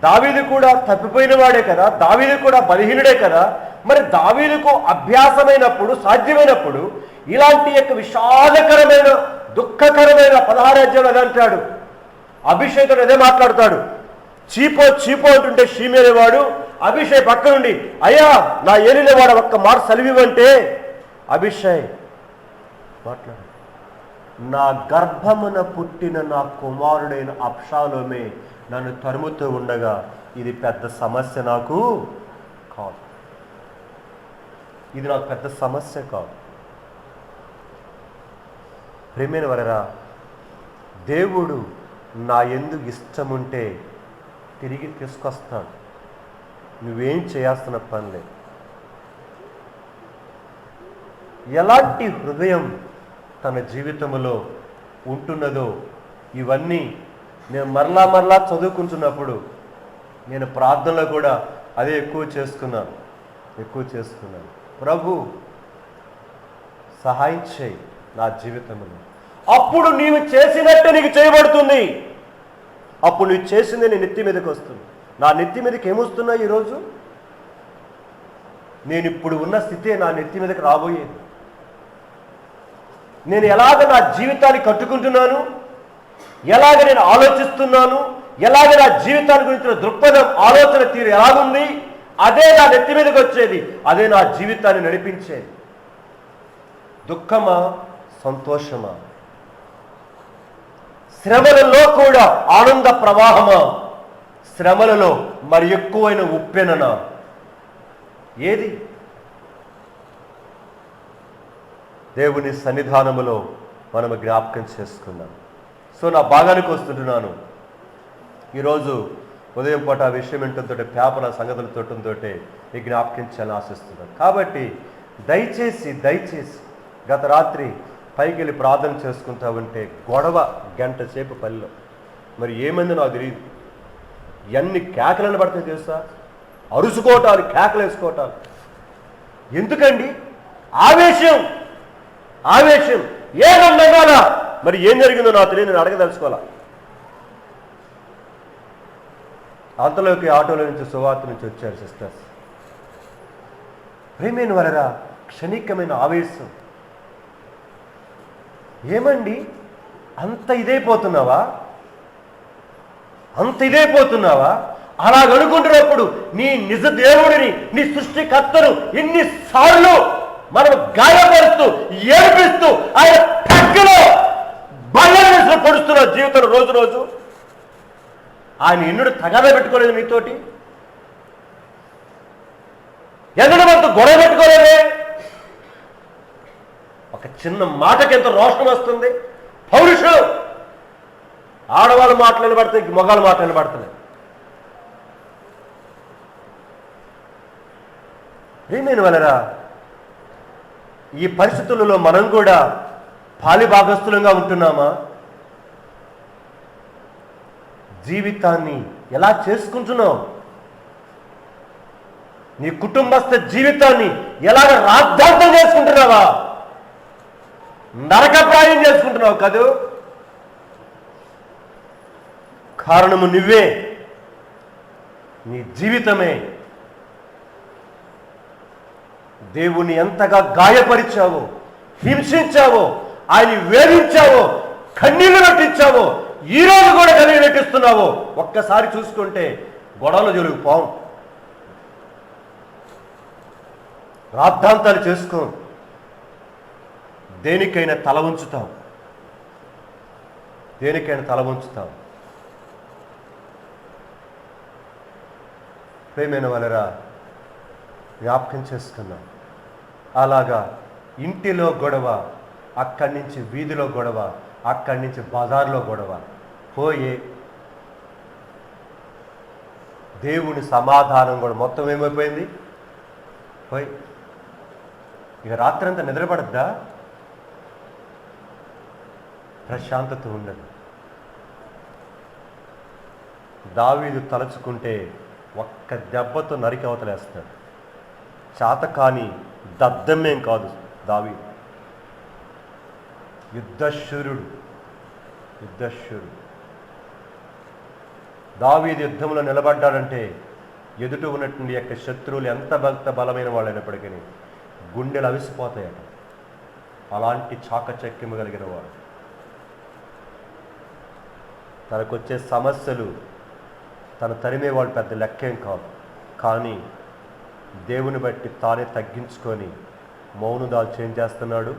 B: దావీదు కూడా తప్పిపోయిన వాడే కదా, దావీదు కూడా బలహీనుడే కదా. మరి దావీదుకు అభ్యాసమైనప్పుడు, సాధ్యమైనప్పుడు ఇలాంటి యొక్క విషాదకరమైన, దుఃఖకరమైన 16వ అధ్యాయంలో అదే అంటాడు. అభిషేకుడు అదే మాట్లాడతాడు. చీపో చీపో అంటుంటే షీమేనేవాడు అభిషేక్ పక్క నుండి, అయ్యా నా ఏలినవాడు ఒక్క మాట సెలవివంటే అభిషేక్ మాట్లాడు. నా గర్భమున పుట్టిన నా కుమారుడైన అబ్షాలోమే నన్ను తరుముతూ ఉండగా ఇది పెద్ద సమస్య నాకు కాదు. ఇది నాకు పెద్ద సమస్య కాదు. ప్రేమైన వరరా, దేవుడు నా యందు ఇష్టముంటే తిరిగి తీసుకొస్తాడు. నువ్వేం చేయాల్సిన పని లేదు. ఎలాంటి హృదయం తన జీవితంలో ఉంటున్నదో ఇవన్నీ నేను మరలా చదువుకుంటున్నప్పుడు నేను ప్రార్థనలో కూడా అదే ఎక్కువ చేసుకున్నాను. ప్రభు, సహాయం చేయి నా జీవితంలో. అప్పుడు నీవు చేసినట్టే నీకు చేయబడుతుంది. అప్పుడు నువ్వు చేసింది నీ నెత్తి మీదకి వస్తుంది. నా నెత్తి మీదకి ఏమొస్తున్నాయి ఈరోజు? నేను ఇప్పుడు ఉన్న స్థితే నా నెత్తి మీదకి రాబోయేది. నేను ఎలాగ నా జీవితాన్ని కట్టుకుంటున్నాను, ఎలాగ నేను ఆలోచిస్తున్నాను, ఎలాగ నా జీవితాన్ని గురించిన దృక్పథం, ఆలోచన తీరు ఎలాగుంది, అదే నా నెత్తి మీదకి వచ్చేది, అదే నా జీవితాన్ని నడిపించేది. దుఃఖమా, సంతోషమా, శ్రమలలో కూడా ఆనంద ప్రవాహమా, శ్రమలలో మరి ఎక్కువైన ఉప్పెననా, ఏది? దేవుని సన్నిధానములో మనము జ్ఞాపకం చేసుకున్నాం. సో నా భాగానికి వస్తుంటున్నాను. ఈరోజు ఉదయం పూట ఆ విషయం ఏంటంతో పేపర్ సంగతులు తోటంతో ఈ జ్ఞాపకం చేయాలని ఆశిస్తున్నాను. కాబట్టి దయచేసి గత రాత్రి పైకి వెళ్ళి ప్రార్థన చేసుకుంటా ఉంటే గొడవ గంట సేపు పల్లెలో. మరి ఏమైందో నాకు తెలియదు. ఎన్ని కేకలను పడతాయి తెలుసా? అరుసుకోవటాలు, కేకలు వేసుకోవటాలు. ఎందుకండి? ఆవేశం ఏమన్నా. మరి ఏం జరిగిందో నాకు తెలియదు, నేను అడగదలుచుకోవాలా. అంతలోకి ఆటోలో నుంచి సువార్త నుంచి వచ్చారు సిస్టర్స్. ప్రేమైన వలరా క్షణికమైన ఆవేశం. ఏమండి అంత ఇదైపోతున్నావా? అలాగనుకుంటున్నప్పుడు నీ నిజ దేవుడిని, నీ సృష్టికర్తను ఎన్నిసార్లు మనం గాయపరుస్తూ, ఏడిపిస్తూ, ఆయన పక్కలో బల్లెలు పొడుస్తున్న జీవితం రోజు ఆయన ఎన్నుడు తగాదా పెట్టుకోలేదు నీతోటి, ఎన్నడూ మనతో గొడవ పెట్టుకోలేదే. ఒక చిన్న మాటకి ఎంత రోషం వస్తుంది. పౌరుషం. ఆడవాళ్ళు మాటలు పడతాయి, మగాళ్ళు మాటలు పడుతున్నాయి. ప్రియమైన వలరా, ఈ పరిస్థితులలో మనం కూడా పాలిభాగస్తులంగా ఉంటున్నామా? జీవితాన్ని ఎలా చేసుకుంటున్నావు? నీ కుటుంబస్థ జీవితాన్ని ఎలాగ రాద్ధాంతం చేసుకుంటున్నావా? నరకప్రాయం చేసుకుంటున్నావు కదూ? కారణము నువ్వే, నీ జీవితమే. దేవుని ఎంతగా గాయపరిచావో, హింసించావో, ఆయన వేధించావో, కన్నీళ్లు నటించావో, ఈ రోజు కూడా కన్నీళ్లు నటిస్తున్నావో ఒక్కసారి చూసుకుంటే గొడవలు జరిగిపోం. రాద్ధాంతాలు చేసుకో, దేనికైనా తల ఉంచుతాం, దేనికైనా తల ఉంచుతాం. ప్రేమైన వాళ్ళరా, జ్ఞాపకం చేసుకున్నాం. అలాగా ఇంటిలో గొడవ, అక్కడి నుంచి వీధిలో గొడవ, అక్కడి నుంచి బజార్లో గొడవ పోయే దేవుని సమాధానం కూడా మొత్తం ఏమైపోయింది? పోయి ఇక రాత్రంతా నిద్రపడద్దా? ప్రశాంతత ఉండదు. దావీదు తలుచుకుంటే ఒక్క దెబ్బతో నరికి అవతలేస్తాడు. చాతకాని దద్దమ్మేం కాదు దావీదు. యుద్ధశూరుడు. దావీదు యుద్ధంలో నిలబడ్డాడంటే ఎదుట ఉన్నటువంటి యొక్క శత్రువులు ఎంత బలమైన వాళ్ళైనప్పటికీ గుండెలు అవిసిపోతాయట. అలాంటి చాకచక్యము కలిగిన వాడు. తనకొచ్చే సమస్యలు తను తరిమేవాడు పెద్ద లెక్కేం కాదు. కానీ దేవుని బట్టి తానే తగ్గించుకొని మౌనదాలు చేంజ్ చేస్తున్నాడు,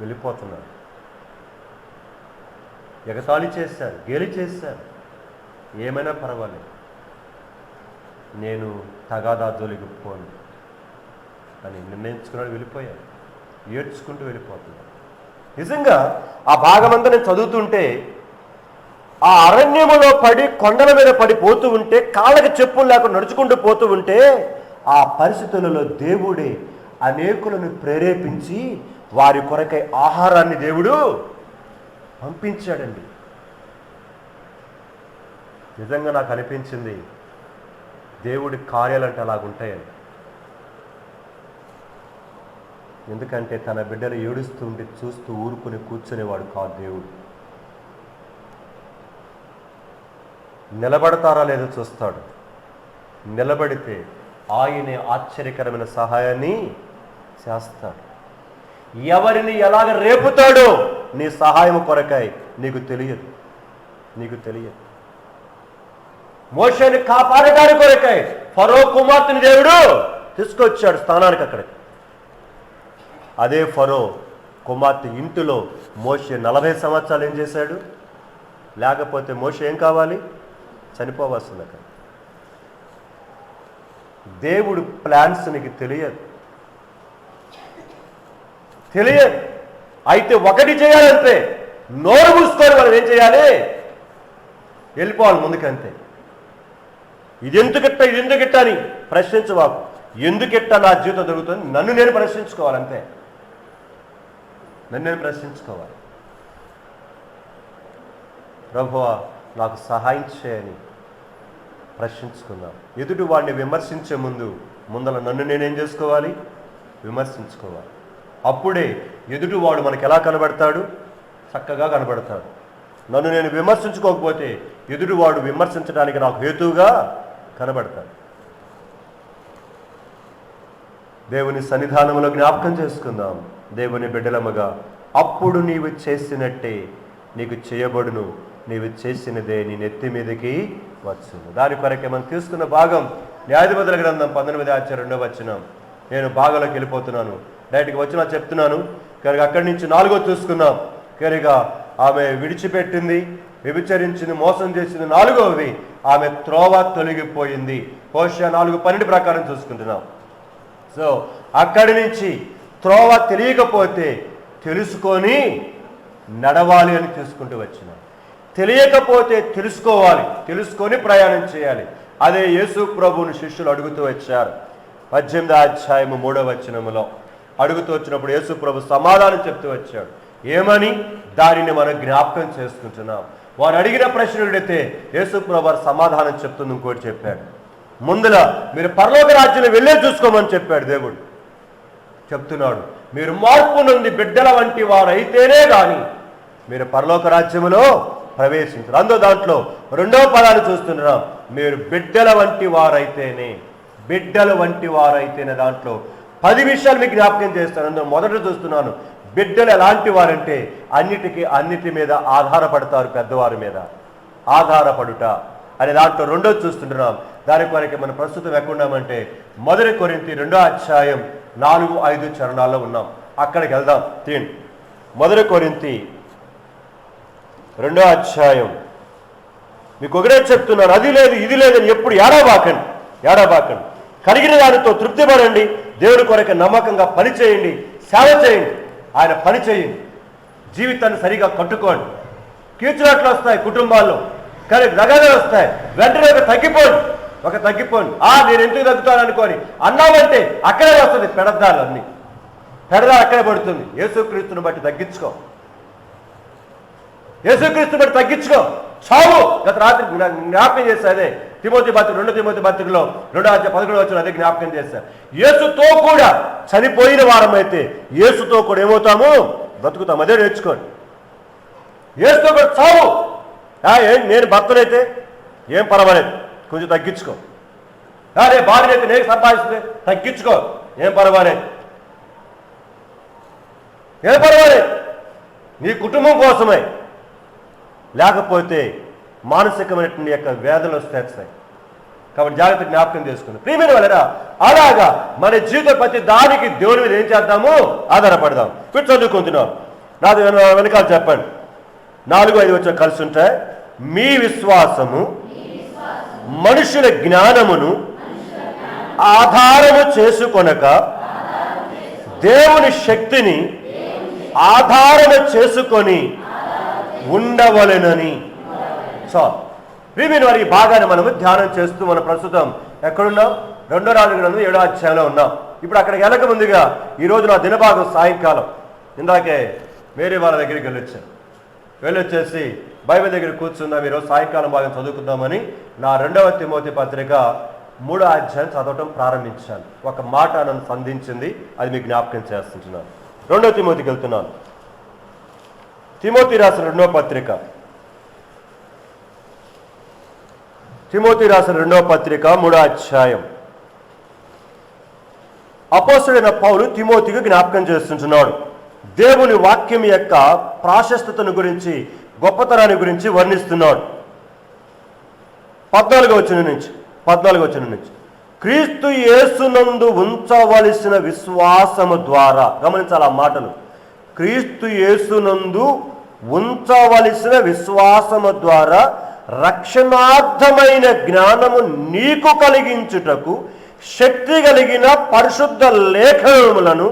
B: వెళ్ళిపోతున్నాడు. ఎగతాళి చేశారు, గేలి చేశారు, ఏమైనా పర్వాలేదు, నేను తగాదా జోలికి పోను అని నిర్ణయించుకున్నాడు, వెళ్ళిపోయాడు. ఏడ్చుకుంటూ వెళ్ళిపోతున్నాడు. నిజంగా ఆ భాగమంతా నేను చదువుతుంటే ఆ అరణ్యములో పడి కొండల మీద పడిపోతూ ఉంటే, కాళ్ళకి చెప్పులు లేకుండా నడుచుకుంటూ పోతూ ఉంటే, ఆ పరిస్థితులలో దేవుడే అనేకులను ప్రేరేపించి వారి కొరకై ఆహారాన్ని దేవుడు పంపించాడండి. నిజంగా నాకు అనిపించింది, దేవుడి కార్యాలంటే అలాగుంటాయని. ఎందుకంటే తన బిడ్డలు ఏడుస్తూ ఉంటే చూస్తూ ఊరుకుని కూర్చునేవాడు కాదు దేవుడు. నిలబడతారా లేదో చూస్తాడు. నిలబడితే ఆయనే ఆశ్చర్యకరమైన సహాయాన్ని చేస్తాడు. ఎవరిని ఎలాగ రేపుతాడో నీ సహాయం కొరకై నీకు తెలియదు. మోషేని కాపాడడానికి కొరకై ఫరో కుమార్తెని దేవుడు తీసుకొచ్చాడు స్థానానికి. అక్కడికి అదే ఫరో కుమార్తె ఇంటిలో మోషే 40 సంవత్సరాలు ఏం చేశాడు? లేకపోతే మోషే ఏం కావాలి? చనిపోవాల్సింది. అక్కడ దేవుడు ప్లాన్స్ నీకు తెలియదు. అయితే ఒకటి చేయాలంటే నోరు మూసుకొని మనం ఏం చేయాలి? వెళ్ళిపోవాలి ముందుకంతే. ఇదెందుకిట్ట అని ప్రశ్నించవాకు. ఎందుకిట్ట నా జీవితం జరుగుతుంది? నన్ను నేను ప్రశ్నించుకోవాలంతే. ప్రభువా నాకు సహాయం చేయని ప్రశ్నించుకుందాం. ఎదుటి వాడిని విమర్శించే ముందర నన్ను నేనేం చేసుకోవాలి? విమర్శించుకోవాలి. అప్పుడే ఎదుటివాడు మనకు ఎలా కనబడతాడు? చక్కగా కనబడతాడు. నన్ను నేను విమర్శించుకోకపోతే ఎదుటివాడు విమర్శించడానికి నాకు హేతువుగా కనబడతాడు. దేవుని సన్నిధానంలో జ్ఞాపకం చేసుకుందాం. దేవుని బిడ్డలముగా, అప్పుడు నీవు చేసినట్టే నీకు చేయబడును, నీవు చేసినదే నీ నెత్తి మీదకి వచ్చును. దాని కొరకే మనం తీసుకున్న భాగం న్యాయాధిపతుల గ్రంథం 19:2 నేను భాగంలోకి వెళ్ళిపోతున్నాను. డైరెక్ట్గా వచ్చినా చెప్తున్నాను. కనుక అక్కడి నుంచి 4 చూసుకున్నాం. కనుక ఆమె విడిచిపెట్టింది, వ్యభిచరించింది, మోసం చేసింది. 4వది ఆమె త్రోవ తొలగిపోయింది. హోషేయ 4:12 ప్రకారం చూసుకుంటున్నాం. సో అక్కడి నుంచి త్రోవ తెలియకపోతే తెలుసుకొని నడవాలి అని తీసుకుంటూ వచ్చినాం. తెలియకపోతే తెలుసుకోవాలి, తెలుసుకొని ప్రయాణం చేయాలి. అదే యేసు ప్రభువుని శిష్యులు అడుగుతూ వచ్చారు. 18:3 అడుగుతూ వచ్చినప్పుడు యేసు ప్రభు సమాధానం చెప్తూ వచ్చాడు. ఏమని? దానిని మనం జ్ఞాపకం చేసుకుంటున్నాం. వారు అడిగిన ప్రశ్నలు అడిగితే యేసు ప్రభువు వారు సమాధానం చెప్తుంది. ఇంకోటి చెప్పాడు, ముందుల మీరు పరలోక రాజ్యంలో వెళ్ళే చూసుకోమని చెప్పాడు. దేవుడు చెప్తున్నాడు, మీరు మార్పు నుండి బిడ్డల వంటి వారు అయితేనే కానీ మీరు పరలోక రాజ్యములో ప్రవేశించరు. అందులో దాంట్లో రెండవ పదాన్ని చూస్తున్నాం, మీరు బిడ్డల వంటి వారైతేనే. బిడ్డల వంటి వారైతేనే దాంట్లో 10 విషయాలు మీకు జ్ఞాపకం చేస్తాను. అందులో మొదట చూస్తున్నాను, బిడ్డలు ఎలాంటి వారంటే అన్నిటి మీద ఆధారపడతారు, పెద్దవారి మీద ఆధారపడుట అనే దాంట్లో రెండోది చూస్తుంటున్నాం. దాని కొరకు మనం ప్రస్తుతం ఎక్కడున్నామంటే 1 కొరింథీ 2వ అధ్యాయం 4-5 చరణాల్లో ఉన్నాం. అక్కడికి వెళ్దాం. 1 కొరింథీ 2వ అధ్యాయం. మీకు ఒకటే చెప్తున్నారు, అది లేదు ఇది లేదని ఎప్పుడు ఏడబాకండి. కలిగిన దానితో తృప్తి పడండి. దేవుని కొరకు నమ్మకంగా పని చేయండి, సేవ చేయండి, ఆయన పని చేయండి. జీవితాన్ని సరిగా కట్టుకోండి. కీచులాట్లు వస్తాయి కుటుంబాల్లో, కానీ దగదలు వస్తాయి. వెంటనే ఒక తగ్గిపోండి. నేను ఎందుకు తగ్గుతాను అనుకోని అన్నామంటే అక్కడే వస్తుంది పెడదాలు అక్కడే పడుతుంది. యేసుక్రీస్తుని బట్టి తగ్గించుకో. చావు. గత రాత్రి జ్ఞాపకం చేశారు. అదే 2 తిమోతి పత్రికలో 2:11 అదే జ్ఞాపకం చేశారు. యేసుతో కూడా చనిపోయిన వారమైతే యేసుతో కూడా ఏమవుతాము? బ్రతుకుతాం. అదే నేర్చుకోండి. యేసుతో కూడా చావు. నేను భర్తనైతే ఏం పర్వాలేదు, కొంచెం తగ్గించుకో. అరే భార్యనైతే నేను సంపాదిస్తే తగ్గించుకో, ఏం పర్వాలేదు. నీ కుటుంబం కోసమే. లేకపోతే మానసికమైనటువంటి యొక్క వేదనలు వస్తాయి. కాబట్టి జాగ్రత్త జ్ఞాపకం చేసుకుంది. ప్రియమైన వాళ్ళరా, అలాగా మన జీవిత ప్రతి దానికి దేవుని మీద ఏం చేద్దాము? ఆధారపడదాం. ఇప్పుడు చదువుకుంటున్నాం. నాది వెనకాల చెప్పండి. 4-5 వచ్చిన కలిసి ఉంటాయి. మీ విశ్వాసము మనుషుల జ్ఞానమును ఆధారము చేసుకొనక దేవుని శక్తిని ఆధారము చేసుకొని ఉండవలెనని. ప్రియమైన వారి ఈ భాగాన్ని మనము ధ్యానం చేస్తూ మన ప్రస్తుతం ఎక్కడున్నాం? 2వ రాజుల గ్రంథం 7వ అధ్యాయంలో ఉన్నాం. ఇప్పుడు అక్కడికి వెళ్ళక ముందుగా ఈరోజు నా దినభాగం సాయంకాలం ఇందాకే వేరే వాళ్ళ దగ్గరికి వెళ్ళొచ్చేసి బైబిల్ దగ్గర కూర్చుందాం, ఈరోజు సాయంకాలం భాగం చదువుకుందామని నా 2వ తిమోతి పత్రిక 3వ అధ్యాయం చదవటం ప్రారంభించాను. ఒక మాట నన్ను సంధించింది, అది మీకు జ్ఞాపకం చేస్తున్నాను. 2వ తిమోతికి వెళ్తున్నాను. తిమోతి రాసిన 2వ పత్రిక 3వ అధ్యాయం. అపోస్తలుడైన పౌలు తిమోతికి జ్ఞాపకం చేస్తుంటున్నాడు. దేవుని వాక్యం యొక్క ప్రాశస్తతను గురించి, గొప్పతనాన్ని గురించి వర్ణిస్తున్నాడు. 14వ వచనం నుంచి క్రీస్తు యేసునందు ఉంచవలసిన విశ్వాసము ద్వారా, గమనించాలి ఆ మాటలు, క్రీస్తు యేసునందు ఉంచవలసిన విశ్వాసము ద్వారా రక్షణార్థమైన జ్ఞానము నీకు కలిగించుటకు శక్తి కలిగిన పరిశుద్ధ లేఖనములను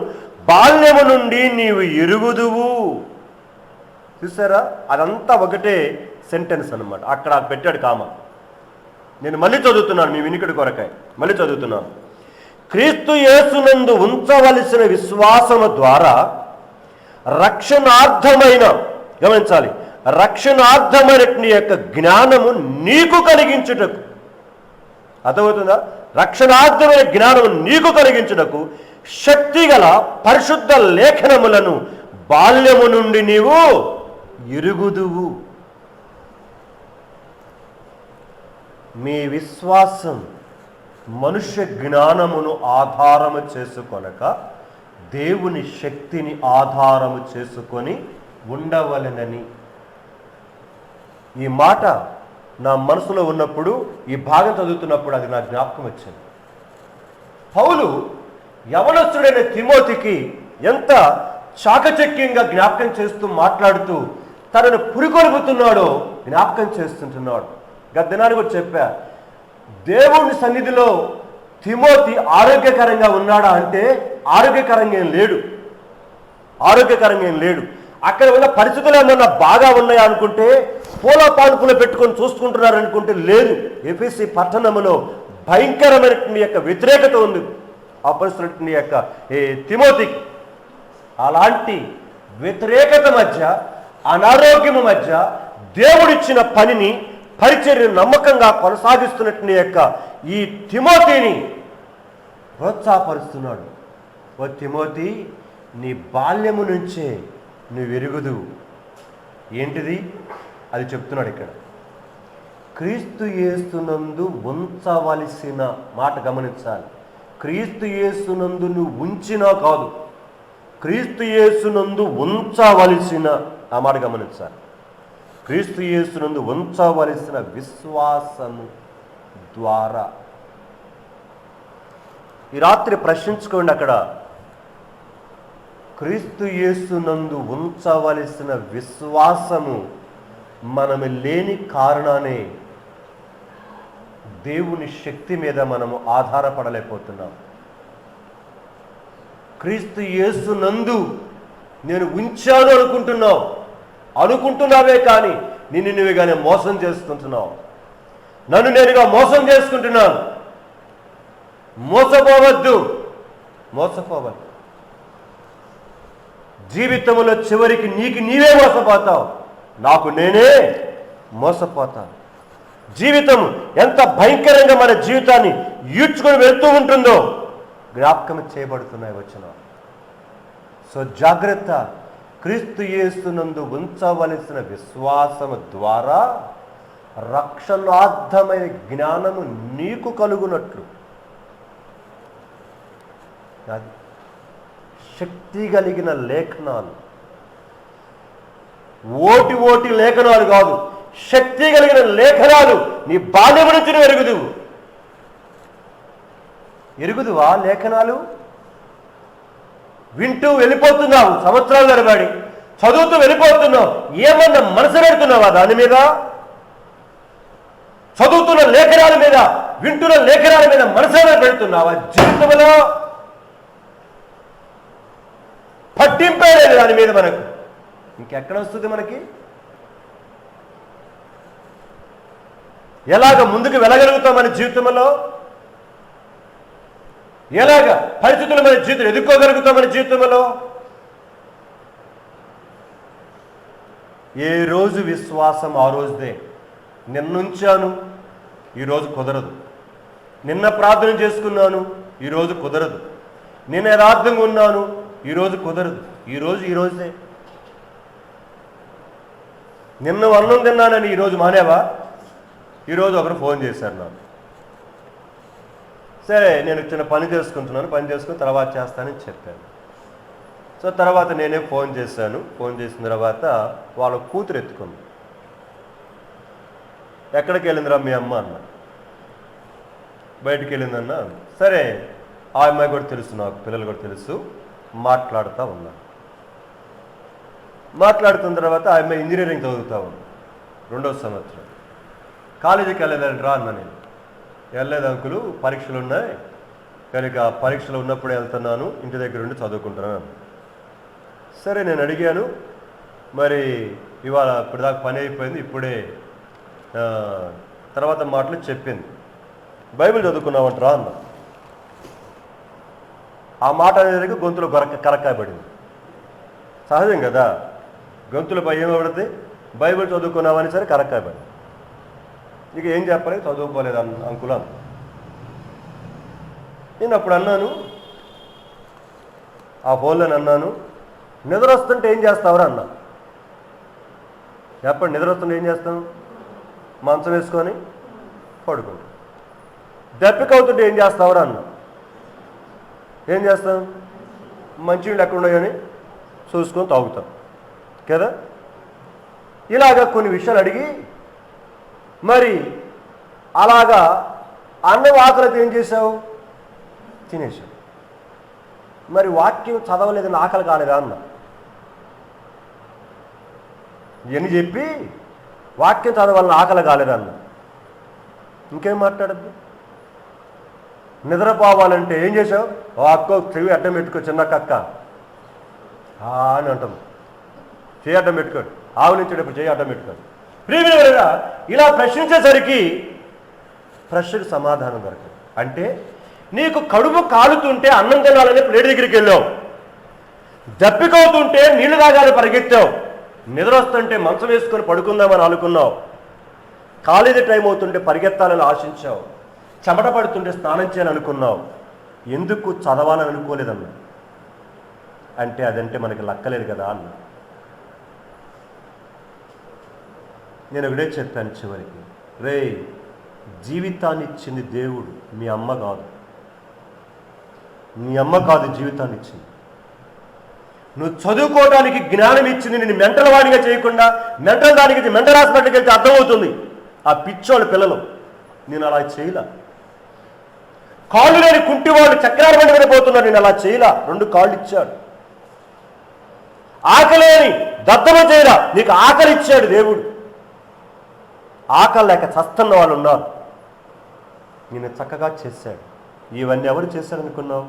B: బాల్యము నుండి నీవు ఎరుగుదువు. చూసారా, అదంతా ఒకటే సెంటెన్స్ అన్నమాట. అక్కడ పెట్టాడు కామ. నేను మళ్ళీ చదువుతున్నాను, మీ వినికిడి కొరకాయ మళ్ళీ చదువుతున్నాను. క్రీస్తు యేసునందు ఉంచవలసిన విశ్వాసము ద్వారా రక్షణార్థమైన, గమనించాలి, రక్షణార్థమైన యొక్క జ్ఞానము నీకు కలిగించుటకు. అర్థమవుతుందా? రక్షణార్థమైన జ్ఞానము నీకు కలిగించుటకు శక్తి గల పరిశుద్ధ లేఖనములను బాల్యము నుండి నీవు ఎరుగుదువు. మీ విశ్వాసం మనుష్య జ్ఞానమును ఆధారము చేసుకొనక దేవుని శక్తిని ఆధారము చేసుకొని ఉండవలెనని. ఈ మాట నా మనసులో ఉన్నప్పుడు, ఈ భాగం చదువుతున్నప్పుడు అది నా జ్ఞాపకం వచ్చింది. పౌలు యవనస్తుడైన తిమోతికి ఎంత చాకచక్యంగా జ్ఞాపకం చేస్తూ మాట్లాడుతూ తనను పురికొల్పుతున్నాడో జ్ఞాపకం చేస్తుంటున్నాడు. గత దినాన్ని కూడా చెప్పా, దేవుని సన్నిధిలో తిమోతి ఆరోగ్యకరంగా ఉన్నాడా అంటే ఆరోగ్యకరంగా ఏం లేడు. అక్కడ ఉన్న పరిస్థితులు ఏమన్నా బాగా ఉన్నాయా అనుకుంటే పూల పాన్పులు పెట్టుకొని చూసుకుంటున్నారు అనుకుంటే లేదు. ఎఫెసీ పట్టణంలో భయంకరమైన యొక్క వ్యతిరేకత ఉంది అపొస్తలుని యొక్క తిమోతికి. అలాంటి వ్యతిరేకత మధ్య, అనారోగ్యము మధ్య, దేవుడిచ్చిన పనిని పరిచర్యను నమ్మకంగా కొనసాగిస్తున్నట్టు యొక్క ఈ తిమోతిని ప్రోత్సాహపరుస్తున్నాడు. ఓ తిమోతి, నీ బాల్యము నుంచే నువ్వు ఎరుగుదు. ఏంటిది అది చెప్తున్నాడు ఇక్కడ. క్రీస్తు యేసునందు ఉంచవలసిన మాట గమనించాలి. క్రీస్తు యేసునందు నువ్వు ఉంచినా కాదు, క్రీస్తు యేసునందు ఉంచవలసిన ఆ మాట గమనించాలి. క్రీస్తు యేసునందు ఉంచవలసిన విశ్వాసము ద్వారా. ఈ రాత్రి ప్రశ్నించుకోండి, అక్కడ క్రీస్తు యేసునందు ఉంచవలసిన విశ్వాసము మనము లేని కారణానే దేవుని శక్తి మీద మనము ఆధారపడలేకపోతున్నాం. క్రీస్తు యేసునందు నేను ఉంచాను అనుకుంటున్నావే కానీ నిన్ను నువ్వుగానే మోసం చేసుకుంటున్నావు. నన్ను నేనుగా మోసం చేసుకుంటున్నాను. మోసపోవద్దు. జీవితంలో చివరికి నీకు నీవే మోసపోతావు, నాకు నేనే మోసపోతాను. జీవితం ఎంత భయంకరంగా మన జీవితాన్ని ఈడ్చుకొని వెళ్తూ ఉంటుందో జ్ఞాపకం చేయబడుతున్నాయి వచనాలు. సో జాగ్రత్త. క్రీస్తు యేసునందు ఉంచవలసిన విశ్వాసము ద్వారా రక్షణార్థమైన జ్ఞానము నీకు కలుగునట్లు. శక్తి కలిగిన లేఖనాలు, ఓటి లేఖనాలు కాదు, శక్తి కలిగిన లేఖనాలు నీ బాల్యం నుంచి ఎరుగుదువా? లేఖనాలు వింటూ వెళ్ళిపోతున్నావు, సంవత్సరాలు తరబడి చదువుతూ వెళ్ళిపోతున్నావు. ఏమన్నా మనసు పెడుతున్నావా దాని మీద? చదువుతున్న లేఖనాల మీద, వింటున్న లేఖనాల మీద మనసు పెడుతున్నావా? జీవితంలో పట్టింపే లేదు దాని మీద. మనకు ఇంకెక్కడ వస్తుంది? మనకి ఎలాగ ముందుకు వెళ్ళగలుగుతాం? మన జీవితంలో ఎలాగ పరిస్థితులు మన జీవితం ఎదుర్కోగలుగుతాం? మన జీవితంలో ఏ రోజు విశ్వాసం ఆ రోజుదే. నిన్నుంచాను, ఈరోజు కుదరదు. నిన్న ప్రార్థన చేసుకున్నాను, ఈరోజు కుదరదు. నిన్న యథార్థంగా ఉన్నాను, ఈరోజు కుదరదు. ఈరోజే. నిన్న అన్నం తిన్నానని ఈరోజు మానేవా? ఈరోజు ఒకరు ఫోన్ చేశారు నాకు. సరే, నేను చిన్న పని చేసుకుంటున్నాను, పని చేసుకుని తర్వాత చేస్తానని చెప్పాను. సో తర్వాత నేనే ఫోన్ చేశాను. ఫోన్ చేసిన తర్వాత వాళ్ళ కూతురు ఎత్తుకుంది. ఎక్కడికి వెళ్ళిందిరా మీ అమ్మ అన్న. బయటికి వెళ్ళిందన్నా. సరే, ఆ అమ్మాయి కూడా తెలుసు, నాకు పిల్లలు కూడా తెలుసు. మాట్లాడుతూ ఉన్నా. మాట్లాడుతున్న తర్వాత ఆ అమ్మాయి ఇంజనీరింగ్ చదువుతూ ఉంది, 2వ సంవత్సరం. కాలేజీకి వెళ్ళలేదంట్రా అన్న. నేను వెళ్ళలేదు అంకులు, పరీక్షలు ఉన్నాయి కనుక పరీక్షలు ఉన్నప్పుడు వెళ్తున్నాను, ఇంటి దగ్గర ఉండి చదువుకుంటున్నాను. సరే, నేను అడిగాను, మరి ఇవాళ ఇప్పటిదాకా పని అయిపోయింది, ఇప్పుడే తర్వాత మాటలు చెప్పింది. బైబిల్ చదువుకున్నావంటరా అన్న. ఆ మాట అనేది గొంతులో కరక్కాయ పడింది. సహజం కదా, గొంతులపై ఏమబడితే బైబిల్ చదువుకున్నావని సరే కరక్కాయ పడింది. ఇక ఏం చెప్పాలి? చదువుకోలేదు అంకుల్ అన్న. నేను అప్పుడు అన్నాను, ఆ ఫోన్లో అన్నాను, నిద్ర వస్తుంటే ఏం చేస్తావురా అన్న. చెప్పండి, నిద్ర వస్తుంటే ఏం చేస్తాం? మంచం వేసుకొని పడుకుంటాం. దప్పిక అవుతుంటే ఏం చేస్తావురా అన్న. ఏం చేస్తాం? మంచినీళ్ళు ఎక్కడ ఉన్నాయని చూసుకొని తాగుతాం కదా. ఇలాగా కొన్ని విషయాలు అడిగి, మరి అలాగా అన్నం ఆకలితో ఏం చేసావు? తినేసావు. మరి వాక్యం చదవలేదని ఆకలి కాలేదా అన్న. ఇవన్నీ చెప్పి వాక్యం చదవాలని ఆకలి కాలేదా అన్న. ఇంకేం మాట్లాడద్దు. నిద్రపోవాలంటే ఏం చేసావు? అక్క చెవి అడ్డం పెట్టుకో, చిన్న కక్క అని అంటాం. చేయి అడ్డం పెట్టుకోండి, ఆవు నుంచేటప్పుడు చేయి అడ్డం పెట్టుకోండి. ప్రియమైన ఇలా ప్రశ్నించేసరికి ప్రశ్నకు సమాధానం దొరకదు. అంటే నీకు కడుపు కాలుతుంటే అన్నం తినాలని ప్లేట్ దగ్గరికి వెళ్ళావు, దప్పికవుతుంటే నీళ్లు తాగాలని పరిగెత్తావు, నిద్ర వస్తుంటే మంచం వేసుకొని పడుకుందామని అనుకున్నావు, కాలేజీ టైం అవుతుంటే పరిగెత్తాలని ఆశించావు, చెమట పడుతుంటే స్నానం చేయాలని అనుకున్నావు, ఎందుకు చదవాలని అనుకోలేదన్నా అంటే అదంటే మనకి లక్కలేదు కదా అన్న. నేను ఒకటే చెప్పాను చివరికి, రే జీవితాన్ని ఇచ్చింది దేవుడు, మీ అమ్మ కాదు. మీ అమ్మ కాదు జీవితాన్ని ఇచ్చింది. నువ్వు చదువుకోవడానికి జ్ఞానం ఇచ్చింది నిన్ను మెంటల్ వాడిగా చేయకుండా మెంటల్ దానికి మెంటల్ హాస్పిటల్కి వెళ్తే అర్థమవుతుంది ఆ పిచ్చోళ్ళ పిల్లలు. నేను అలా చేయలా. కాళ్ళు లేని కుంటివాళ్ళు చక్రాల బండి మీద పోతున్నారు, నేను అలా చేయలా. 2 కాళ్ళు ఇచ్చాడు. ఆకలేని దద్దమ చేయరా, నీకు ఆకలి ఇచ్చాడు దేవుడు. ఆకలి లేక చస్తున్న వాళ్ళు ఉన్నారు, నేను చక్కగా చేశాడు. ఇవన్నీ ఎవరు చేశారనుకున్నావు?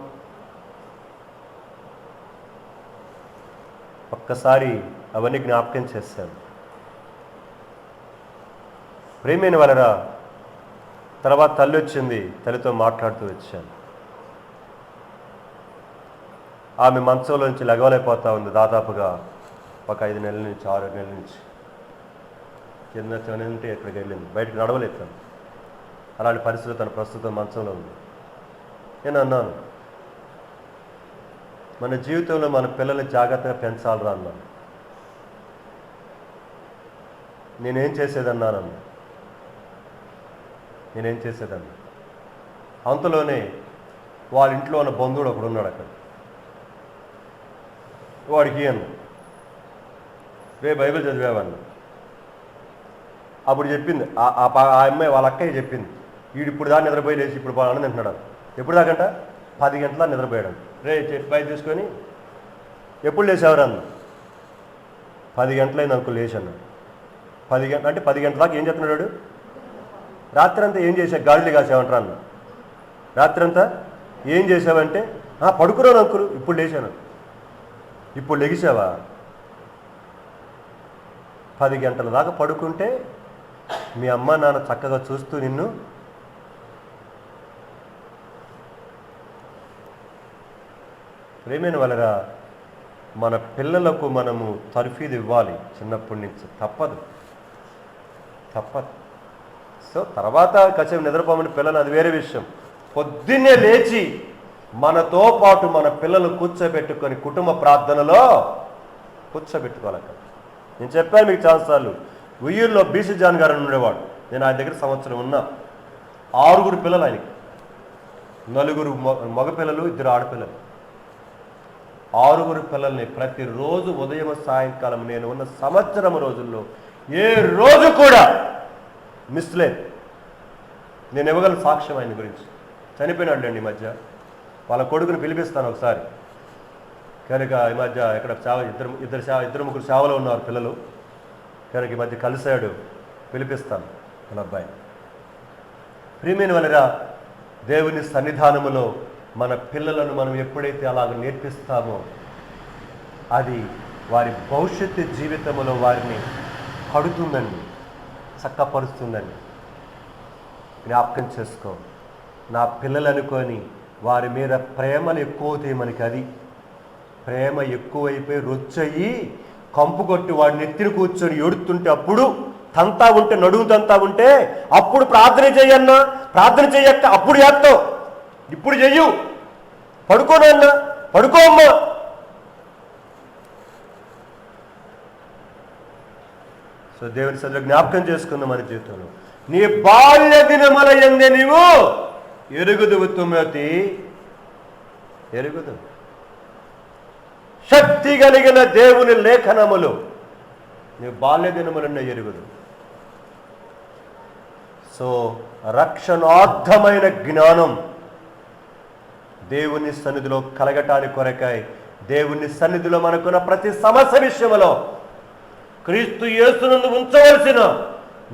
B: ఒక్కసారి అవన్నీ జ్ఞాపకం చేశాను. ప్రేమైన వాళ్ళరా, తర్వాత తల్లి వచ్చింది, తల్లితో మాట్లాడుతూ వచ్చాను. ఆమె మంచంలో నుంచి లెగవలేకపోతా ఉంది. దాదాపుగా ఒక 5 నెలల నుంచి 6 నెలల నుంచి కింద ఉంటే ఎక్కడికి వెళ్ళింది, బయటకు నడవలేదు తను. అలాంటి పరిస్థితులు తన ప్రస్తుతం మంచంలో ఉంది. నేను అన్నాను, మన జీవితంలో మన పిల్లల్ని జాగ్రత్తగా పెంచాలిరా అన్నాను. నేనేం చేసేదన్నానన్నా, నేనేం చేసేదన్నా. అంతలోనే వాళ్ళ ఇంట్లో ఉన్న బంధువుడు ఒకడు ఉన్నాడు అక్కడ. వాడికి అన్న, రే బైబిల్ చదివావన్నా. అప్పుడు చెప్పింది ఆ అమ్మాయి వాళ్ళ అక్కయ్య చెప్పింది, వీడు ఇప్పుడు దాకా నిద్రపోయి లేచి ఇప్పుడు అన్నం తింటున్నాడు. ఎప్పుడు దాకంట 10 గంటల నిద్రపోయాడు. రే బయట తీసుకొని ఎప్పుడు లేచావురా అన్న. 10 గంటలైంది అనుకో లేచి అన్నాడు. 10 గంటలు అంటే 10 గంటల దాకా ఏం చెప్తున్నాడు? రాత్రి అంతా ఏం చేసావు? గాలిలో కాసావంటారా అన్న. రాత్రి అంతా ఏం చేసావంటే పడుకున్నాను అంకులు, ఇప్పుడు లేచాను. ఇప్పుడు లెగిసావా? 10 గంటల దాకా పడుకుంటే మీ అమ్మ నాన్న చక్కగా చూస్తూ నిన్ను ప్రేమైన వాళ్ళరా, మన పిల్లలకు మనము తర్ఫీదు ఇవ్వాలి చిన్నప్పటి నుంచి. తప్పదు. సో తర్వాత కాసేపు నిద్రపోమని పిల్లలు, అది వేరే విషయం. పొద్దున్నే లేచి మనతో పాటు మన పిల్లలు కూర్చోబెట్టుకొని కుటుంబ ప్రార్థనలో కూర్చోబెట్టుకోవాలి. అక్కడ నేను చెప్పాను మీకు చాలాసార్లు, ఉయ్యూరులో బీసీ జాన్ గారు అని ఉండేవాడు. నేను ఆయన దగ్గర సంవత్సరం ఉన్నా. 6 పిల్లలు ఆయనకి, 4 మగపిల్లలు, 2 ఆడపిల్లలు. 6 పిల్లల్ని ప్రతిరోజు ఉదయం సాయంకాలం నేను ఉన్న సంవత్సరం రోజుల్లో ఏ రోజు కూడా మిస్ లేదు. నేను ఇవ్వగల సాక్ష్యం ఆయన గురించి. చనిపోయినాడు అండి ఈ మధ్య. వాళ్ళ కొడుకుని పిలిపిస్తాను ఒకసారి. కనుక ఈ మధ్య ఎక్కడ ఇద్దరు ముగ్గురు సేవలో ఉన్నారు పిల్లలు. కనుక ఈ మధ్య కలిశాడు, పిలిపిస్తాను మన అబ్బాయిని. ప్రియమైన వాళ్ళరా, దేవుని సన్నిధానములో మన పిల్లలను మనం ఎప్పుడైతే అలాగ నేర్పిస్తామో అది వారి భవిష్యత్తు జీవితంలో వారిని కడుతుందండి, చక్కపరుస్తుందండి. జ్ఞాపకం చేసుకో. నా పిల్లలు అనుకొని వారి మీద ప్రేమలు ఎక్కువవుతాయి మనకి. అది ప్రేమ ఎక్కువైపోయి రొచ్చయి కంపు కొట్టి వాడిని నెత్తిని కూర్చొని ఏడుతుంటే, అప్పుడు తంతా ఉంటే, నడుము తంతా ఉంటే అప్పుడు ప్రార్థన చెయ్యన్నా, ప్రార్థన చెయ్యక్క అప్పుడు చేస్తావు. ఇప్పుడు చెయ్యు. పడుకోనన్నా, పడుకో అమ్మా. సో దేవుని సన్నిధిలో జ్ఞాపకం చేసుకున్న మన జీవితంలో, నీ బాల్య దినముల యందే నీవు ఎరుగుదువు తుమ్మతి, ఎరుగుదు. శక్తి కలిగిన దేవుని లేఖనములు నీ బాల్య దినములన్న ఎరుగుదు. సో రక్షణార్థమైన జ్ఞానం దేవుని సన్నిధిలో కలగటానికి కొరకాయ దేవుని సన్నిధిలో మనకున్న ప్రతి సమస్య విషయంలో క్రీస్తు యేసునందు ఉంచవలసిన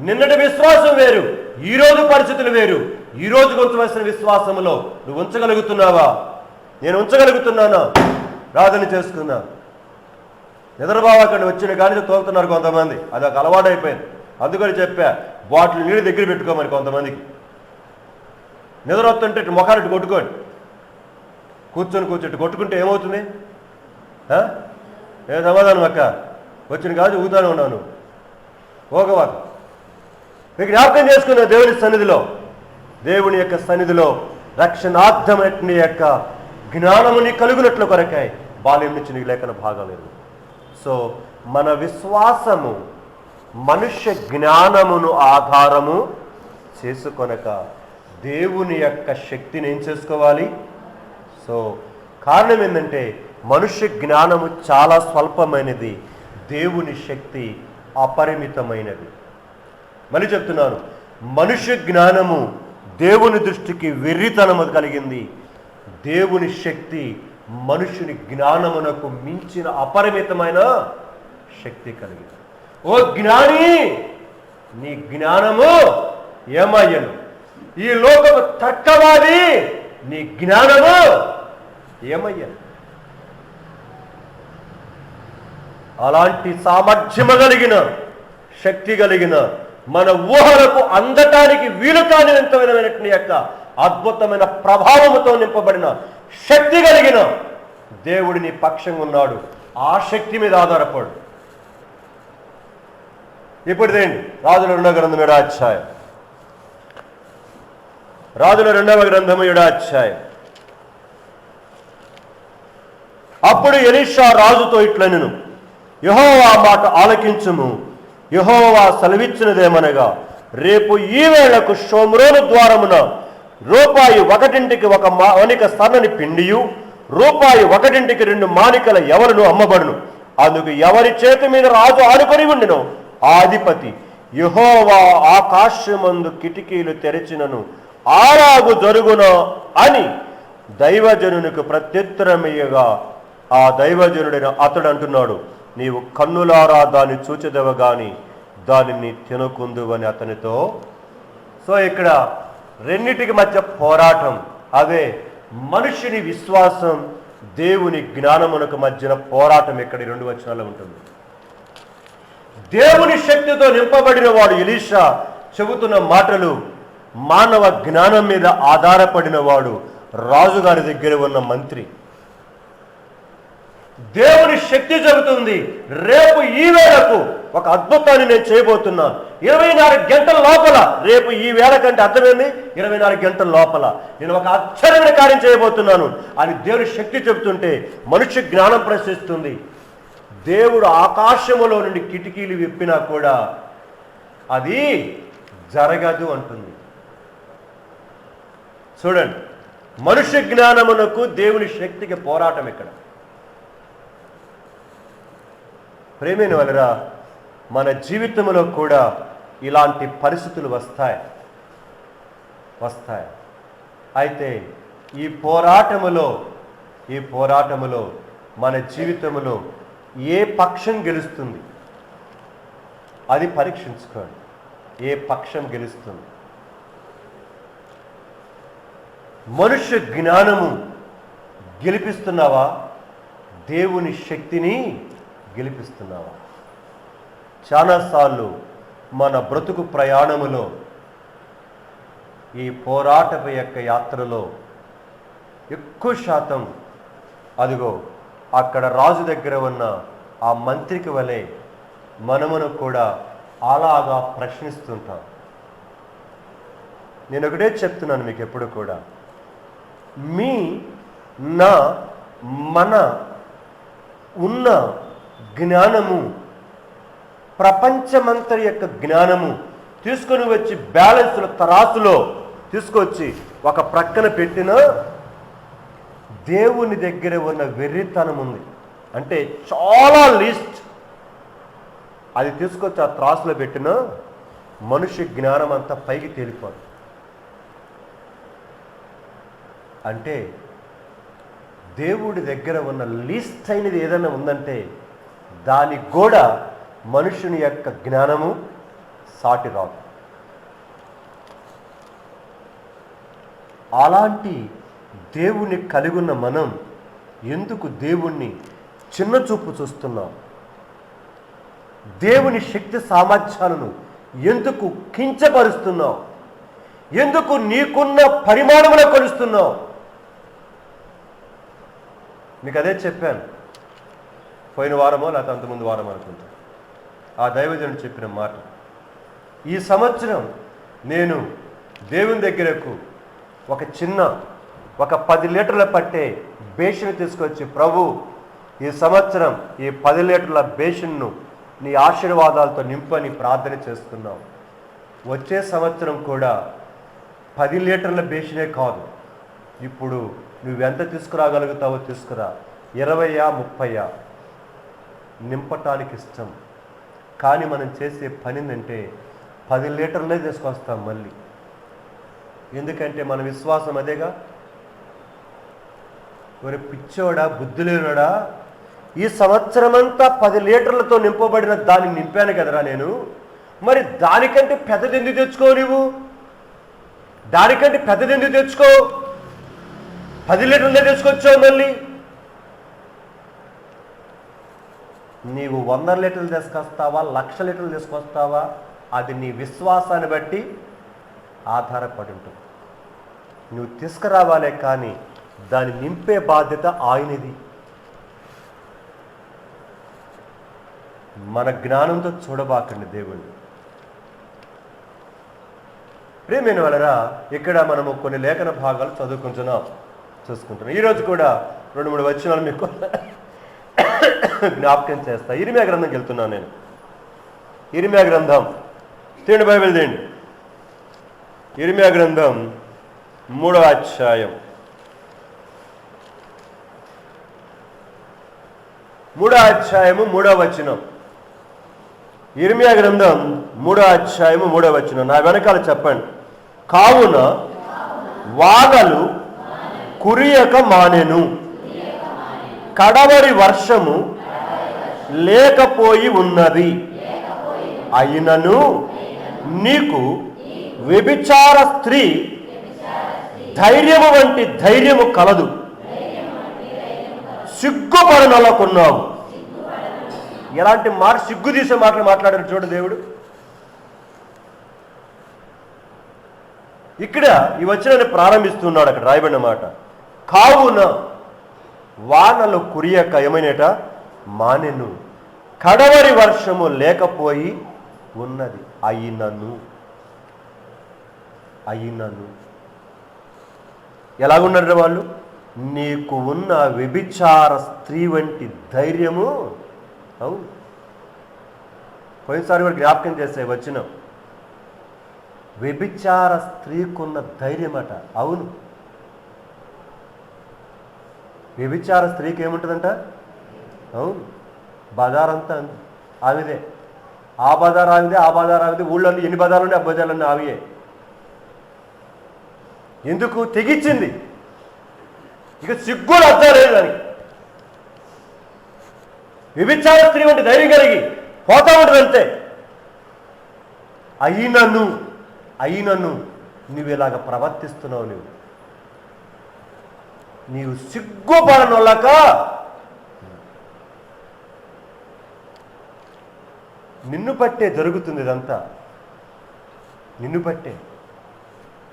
B: నిన్నటి విశ్వాసం వేరు, ఈరోజు పరిస్థితులు వేరు. ఈ రోజు ఉంచవలసిన విశ్వాసములో నువ్వు ఉంచగలుగుతున్నావా? నేను ఉంచగలుగుతున్నానా? ప్రార్థన చేసుకున్నా. నిద్రబావకండి వచ్చిన కానీ తోలుతున్నారు కొంతమంది. అది ఒక అలవాటు అయిపోయింది. అందుకని చెప్పా, బాటిల్ నీళ్ళు దగ్గర పెట్టుకోమని కొంతమందికి. నిద్ర వస్తుంటే ఇటు ముఖాలు ఇటు కొట్టుకోండి. కూర్చొని కొట్టుకుంటే ఏమవుతుంది? ఏ సమాధానం అక్క? వచ్చిన కాదు ఊగుతానే ఉన్నాను ఓగవారు. మీకు జ్ఞాపకం చేసుకున్న దేవుని సన్నిధిలో, దేవుని యొక్క సన్నిధిలో రక్షణార్థమైన యొక్క జ్ఞానముని కలుగునట్లు కొరకాయ బాల్యం నుంచి నీకు లేఖన భాగాలేదు. సో మన విశ్వాసము మనుష్య జ్ఞానమును ఆధారము చేసుకొనక దేవుని యొక్క శక్తిని ఏం చేసుకోవాలి? సో కారణం ఏంటంటే మనుష్య జ్ఞానము చాలా స్వల్పమైనది, దేవుని శక్తి అపరిమితమైనది. మళ్ళీ చెప్తున్నాను, మనుష్య జ్ఞానము దేవుని దృష్టికి వెర్రితనము కలిగింది, దేవుని శక్తి మనుషుని జ్ఞానమునకు మించిన అపరిమితమైన శక్తి కలిగింది. ఓ జ్ఞాని, నీ జ్ఞానము ఏమయ్యను? ఈ లోకము తర్కవాది, నీ జ్ఞానము ఏమయ్యను? అలాంటి సామర్థ్యము కలిగిన, శక్తి కలిగిన, మన ఊహలకు అందటానికి వీలు కానివంతమైనటువంటి యొక్క అద్భుతమైన ప్రభావముతో నింపబడిన శక్తి కలిగిన దేవుడి నీ పక్షంగా ఉన్నాడు. ఆ శక్తి మీద ఆధారపడు. ఇప్పుడు దేండి రాజుల 2వ గ్రంథం 7వ అధ్యాయం. రాజుల 2వ గ్రంథము 7వ అధ్యాయం. అప్పుడు ఎలీషా రాజుతో ఇట్లనెను, యెహోవా మాట ఆలకించుము. యెహోవా సెలవిచ్చినదేమనగా, రేపు ఈ వేళకు షోమ్రోను ద్వారమున రూపాయి 1ంటికి 1 మానిక సన్నని పిండియు, రూపాయి 1ంటికి 2 మానికల ఎవరును అమ్మబడును. అందుకు ఎవరి చేతి మీద రాజు ఆనుకొని ఉండినో ఆ అధిపతి, యెహోవా ఆకాశమందు కిటికీలు తెరచినను ఆరాగు జరుగునా అని దైవజనునికి ప్రత్యుత్తరమయ్యగా, ఆ దైవజనుడైన అతడు అంటున్నాడు, నీవు కన్నులారా దాన్ని చూచెదవ గాని దానిని తినకుందువని అతనితో. సో ఇక్కడ రెండిటికి మధ్య పోరాటం, అదే మనుషుని విశ్వాసం, దేవుని జ్ఞానమునకు మధ్యన పోరాటం ఇక్కడ 2 వచనాల్లో ఉంటుంది. దేవుని శక్తితో నింపబడిన వాడు ఎలీషా చెబుతున్న మాటలు మానవ జ్ఞానం మీద ఆధారపడిన వాడు రాజుగారి దగ్గర ఉన్న మంత్రి. దేవుని శక్తి చెబుతుంది, రేపు ఈ వేళకు ఒక అద్భుతాన్ని నేను చేయబోతున్నా. 24 గంటల లోపల, రేపు ఈ వేళ కంటే అర్థమైంది 24 గంటల లోపల నేను ఒక ఆశ్చర్యమైన కార్యం చేయబోతున్నాను అని దేవుని శక్తి చెబుతుంటే మనుష్య జ్ఞానం ప్రశ్నిస్తుంది. దేవుడు ఆకాశములో నుండి కిటికీలు విప్పినా కూడా అది జరగదు అంటుంది. చూడండి, మనుష్య జ్ఞానమునకు దేవుని శక్తికి పోరాటం ఇక్కడ. ప్రేమైన వలరా మన జీవితంలో కూడా ఇలాంటి పరిస్థితులు వస్తాయి. అయితే ఈ పోరాటములో మన జీవితంలో ఏ పక్షం గెలుస్తుంది అది పరీక్షించుకోండి. ఏ పక్షం గెలుస్తుంది? మనుష్య జ్ఞానము గెలిపిస్తున్నావా? దేవుని శక్తిని గెలిపిస్తున్నావా? చాలాసార్లు మన బ్రతుకు ప్రయాణములో, ఈ పోరాటపు యొక్క యాత్రలో ఎక్కువ శాతం అదిగో అక్కడ రాజు దగ్గర ఉన్న ఆ మంత్రికి వలె మనమును కూడా అలాగా ప్రశ్నిస్తుంటాం. నేను ఒకటే చెప్తున్నాను మీకు ఎప్పుడు కూడా, మన ఉన్న జ్ఞానము, ప్రపంచమంతరి యొక్క జ్ఞానము తీసుకొని వచ్చి బ్యాలెన్స్ల తరాసులో తీసుకొచ్చి ఒక ప్రక్కన పెట్టిన దేవుని దగ్గర ఉన్న వెర్రితనం ఉంది. అంటే చాలా లిస్ట్ అది తీసుకొచ్చి ఆ త్రాసులో పెట్టిన మనుష్య జ్ఞానం అంతా పైకి తేలిపోదు. అంటే దేవుడి దగ్గర ఉన్న లిస్ట్ అయినది ఏదైనా ఉందంటే దానికి కూడా మనుషుని యొక్క జ్ఞానము సాటి రాదు. అలాంటి దేవుణ్ణి కలిగి ఉన్న మనం ఎందుకు దేవుణ్ణి చిన్న చూపు చూస్తున్నాం? దేవుని శక్తి సామర్థ్యాలను ఎందుకు కించపరుస్తున్నావు? ఎందుకు నీకున్న పరిమాణములో కొలుస్తున్నావు? మీకు అదే చెప్పాను పోయిన వారమో లేకపోతే అంతకుముందు వారం అనుకుంటా. ఆ దైవజనుడు చెప్పిన మాట. ఈ సంవత్సరం నేను దేవుని దగ్గరకు ఒక 10 లీటర్ల పట్టే బేషను తీసుకొచ్చి, ప్రభు ఈ సంవత్సరం ఈ 10 లీటర్ల బేషన్ను నీ ఆశీర్వాదాలతో నింపని ప్రార్థన చేస్తున్నావు. వచ్చే సంవత్సరం కూడా 10 లీటర్ల బేషనే కాదు, ఇప్పుడు నువ్వెంత తీసుకురాగలుగుతావో తీసుకురా, 20-30 నింపటానికి ఇష్టం. కానీ మనం చేసే పని ఏంటంటే 10 లీటర్లే తీసుకొస్తాం మళ్ళీ. ఎందుకంటే మన విశ్వాసం అదేగా. మరి పిచ్చోడా, బుద్ధి లేనోడా, ఈ సంవత్సరం అంతా 10 లీటర్లతో నింపబడిన దాన్ని నింపాను కదరా నేను, మరి దానికంటే పెద్దది ఎందుకు తెచ్చుకో? నువ్వు దానికంటే పెద్దది ఎందుకు తెచ్చుకో? 10 లీటర్లే తెచ్చుకొచ్చావు మళ్ళీ. నీవు 100 లీటర్లు తీసుకొస్తావా, 1,00,000 లీటర్లు తీసుకొస్తావా, అది నీ విశ్వాసాన్ని బట్టి ఆధారపడి ఉంటుంది. నువ్వు తీసుకురావాలే, కానీ దాన్ని నింపే బాధ్యత ఆయనది. మన జ్ఞానంతో చూడబాకండి దేవుణ్ణి. ప్రియమైన వాళ్ళరా, ఇక్కడ మనము కొన్ని లేఖన భాగాలు చూసుకుంటున్నాం. ఈరోజు కూడా 2-3 వచనాలు మీకు జ్ఞాపకం చేస్తా. ఇర్మియా గ్రంథంకి వెళ్తున్నాను నేను. ఇర్మియా గ్రంథం తీయండి, బైబిల్ తీయండి. ఇర్మియా గ్రంథం 3వ అధ్యాయం 3వ వచనం. ఇర్మియా గ్రంథం 3వ అధ్యాయము 3వ వచనం. నా వెనకాల చెప్పండి. కావున వానలు కురియక మానెను, కడవరి వర్షము లేకపోయి ఉన్నది, అయినను నీకు వ్యభిచార స్త్రీ ధైర్యము వంటి ధైర్యము కలదు, సిగ్గుపడనలకున్నావు. ఎలాంటి మాట, సిగ్గు తీసే మాటలు మాట్లాడారు చూడు దేవుడు. ఇక్కడ ఈ వచనాన్ని ప్రారంభిస్తున్నాడు. అక్కడ రాయబడిన మాట, కావున వానలు కురియక ఏమైనట మానెను, కడవరి వర్షము లేకపోయి ఉన్నది, అయినను. ఎలాగున్నారు వాళ్ళు? నీకు ఉన్న వ్యభిచార స్త్రీ వంటి ధైర్యము. అవును, పోయినసారి కూడా జ్ఞాపకం చేసే వచ్చిన వ్యభిచార స్త్రీకున్న ధైర్యం అట. అవును, వ్యభిచార స్త్రీకి ఏముంటుందంట? అవును, బజారంతా ఆవిదే, ఆ బజార్ ఆవిదే, ఆ బజార్ ఆవిదే, ఊళ్ళో ఎన్ని బజార్లు ఆ బజార్లన్నీ ఆవియే. ఎందుకు? తెగించింది. ఇక సిగ్గు అర్థలేదు అని. వ్యభిచార స్త్రీ వంటి ధైర్యం కలిగి పోతా ఉంటుంది అంతే. అయినను నువ్వు ఇలాగ ప్రవర్తిస్తున్నావు. నీవు సిగ్గుపడనొల్లక నిన్ను పట్టే జరుగుతుంది ఇదంతా. నిన్ను పట్టే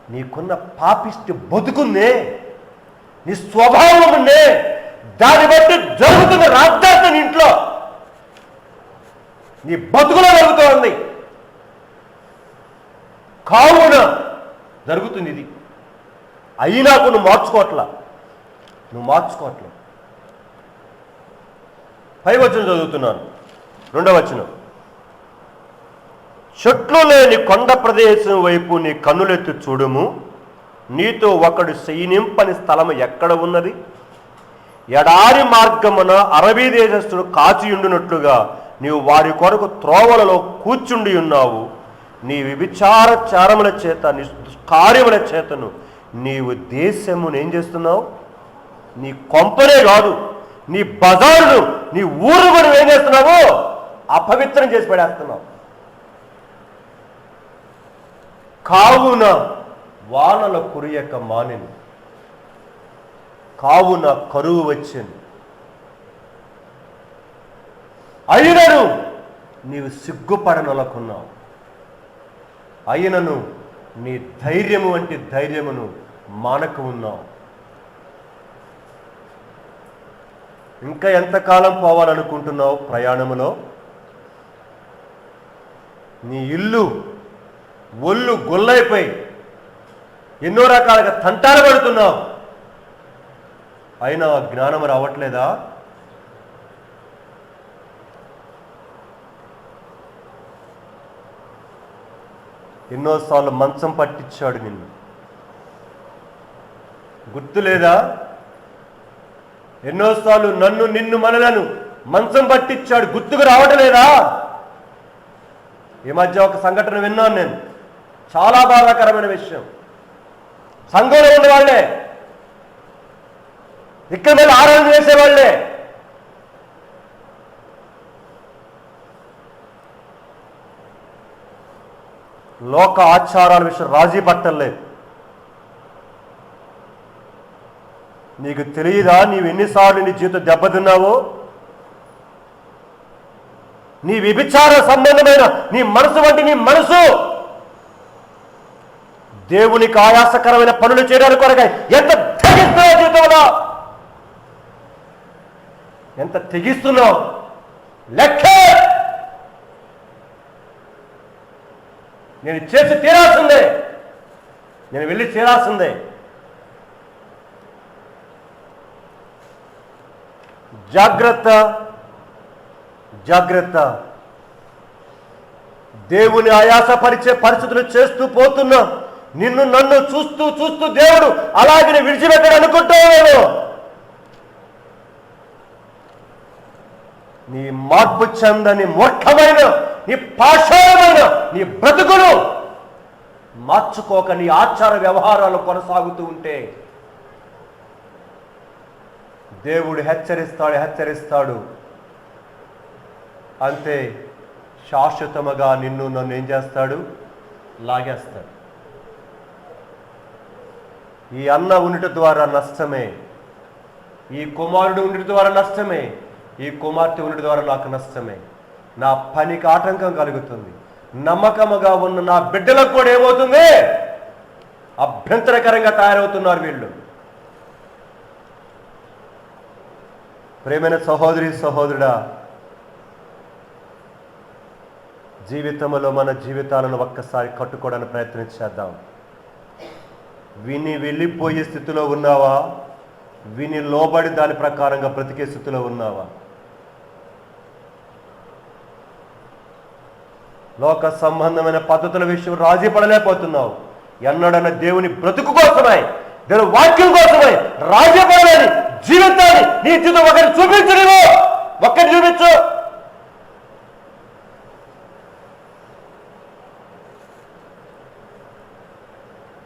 B: నీకున్న పాపిష్టి బతుకుందే, నీ స్వభావం ఉండే, దాన్ని బట్టి జరుగుతున్న రాద్ధాంతం నీ ఇంట్లో, నీ బతుకులో జరుగుతోంది. కావున జరుగుతుంది ఇది. అయినాకు నువ్వు మార్చుకోవట్లా. పై వచనం చదువుతున్నాను, 2వ వచనం. చెట్లు లేని కొండ ప్రదేశం వైపు నీ కన్నులెత్తి చూడుము, నీతో ఒకడు శయనింపని స్థలము ఎక్కడ ఉన్నది? ఎడారి మార్గమున అరబీ దేశస్థుడు కాచియుండునట్లుగా నీవు వారి కొరకు త్రోవలలో కూర్చుండి ఉన్నావు. నీ వ్యభిచార చారముల చేత, నీ కార్యముల చేతను నీవు దేశమును ఏం చేస్తున్నావు? నీ కొంపనే కాదు, నీ బజారును, నీ ఊరు కూడా ఏం చేస్తున్నావు? అపవిత్రం చేసి పడేస్తున్నావు. కావున వానల కురియక మానెను, కావున కరువు వచ్చింది, అయినను నీవు సిగ్గుపడనొలకున్నావు. అయినను నీ ధైర్యము వంటి ధైర్యమును మానక ఉన్నావు. ఇంకా ఎంతకాలం పోవాలనుకుంటున్నావు ప్రయాణములో? నీ ఇల్లు ఒళ్ళు గొల్లైపోయి ఎన్నో రకాలుగా తంటాలు పడుతున్నావు, అయినా జ్ఞానం రావట్లేదా? ఎన్నోసార్లు మంచం పట్టించాడు నిన్ను, గుర్తులేదా? ఎన్నోసార్లు నిన్ను మనలను మంచం పట్టించాడు, గుర్తుకు రావట్లేదా? ఈ మధ్య ఒక సంఘటన విన్నాను నేను, చాలా బాధాకరమైన విషయం. సంఘంలో ఉండేవాళ్లే, ఇక్కడ మీద ఆరాధన చేసేవాళ్లే లోక ఆచారాల విషయం రాజీ పట్టలేదు. నీకు తెలియదా నీవు ఎన్నిసార్లు నీ జీవితం దెబ్బతిన్నావో? నీ వ్యభిచార సంబంధమైన నీ మనసు వంటి నీ మనసు దేవునికి ఆయాసకరమైన పనులు చేయడానికి కొరకై ఎంత తెగిస్తున్నావు జీవితంలో, ఎంత తెగిస్తున్నావు లెక్క. నేను చేసి తీరాల్సిందే, నేను వెళ్ళి చేరాల్సిందే. జాగ్రత్త, జాగ్రత్త. దేవుని ఆయాసపరిచే పరిస్థితులు చేస్తూ పోతున్నా నిన్ను నన్ను చూస్తూ చూస్తూ దేవుడు అలాగే విడిచిపెట్టాడు అనుకుంటావు. నీ మార్పు చెందని మూర్ఖమైన నీ పాషాణమైన నీ బ్రతుకులు మార్చుకోక నీ ఆచార వ్యవహారాలు కొనసాగుతూ ఉంటే దేవుడు హెచ్చరిస్తాడు. అంతే, శాశ్వతముగా నిన్ను నన్ను ఏం చేస్తాడు? లాగేస్తాడు. ఈ అన్న ఉన్నటి ద్వారా నష్టమే, ఈ కుమారుడు ఉన్నటి ద్వారా నష్టమే, ఈ కుమార్తె ఉన్నటి ద్వారా నాకు నష్టమే. నా పనికి ఆటంకం కలుగుతుంది. నమ్మకముగా ఉన్న నా బిడ్డలకు కూడా ఏమవుతుంది? అభ్యంతరకరంగా తయారవుతున్నారు వీళ్ళు. ప్రేమైన సహోదరి సహోదరుడా, జీవితంలో మన జీవితాలను ఒక్కసారి కట్టుకోవడానికి ప్రయత్నం చేద్దాం. విని వెళ్ళిపోయే స్థితిలో ఉన్నావా? విని లోబడి దాని ప్రకారంగా బ్రతికే స్థితిలో ఉన్నావా? లోక సంబంధమైన పద్ధతుల విషయం రాజీ పడలేకపోతున్నావు. ఎన్నడన్న దేవుని బ్రతుకు కోసమై, దేవుని వాక్యం కోసమై రాజీ పడలేని జీవితాన్ని నీ జీవితం ఒకటి చూపించు. నువ్వు ఒక్కటి చూపించు.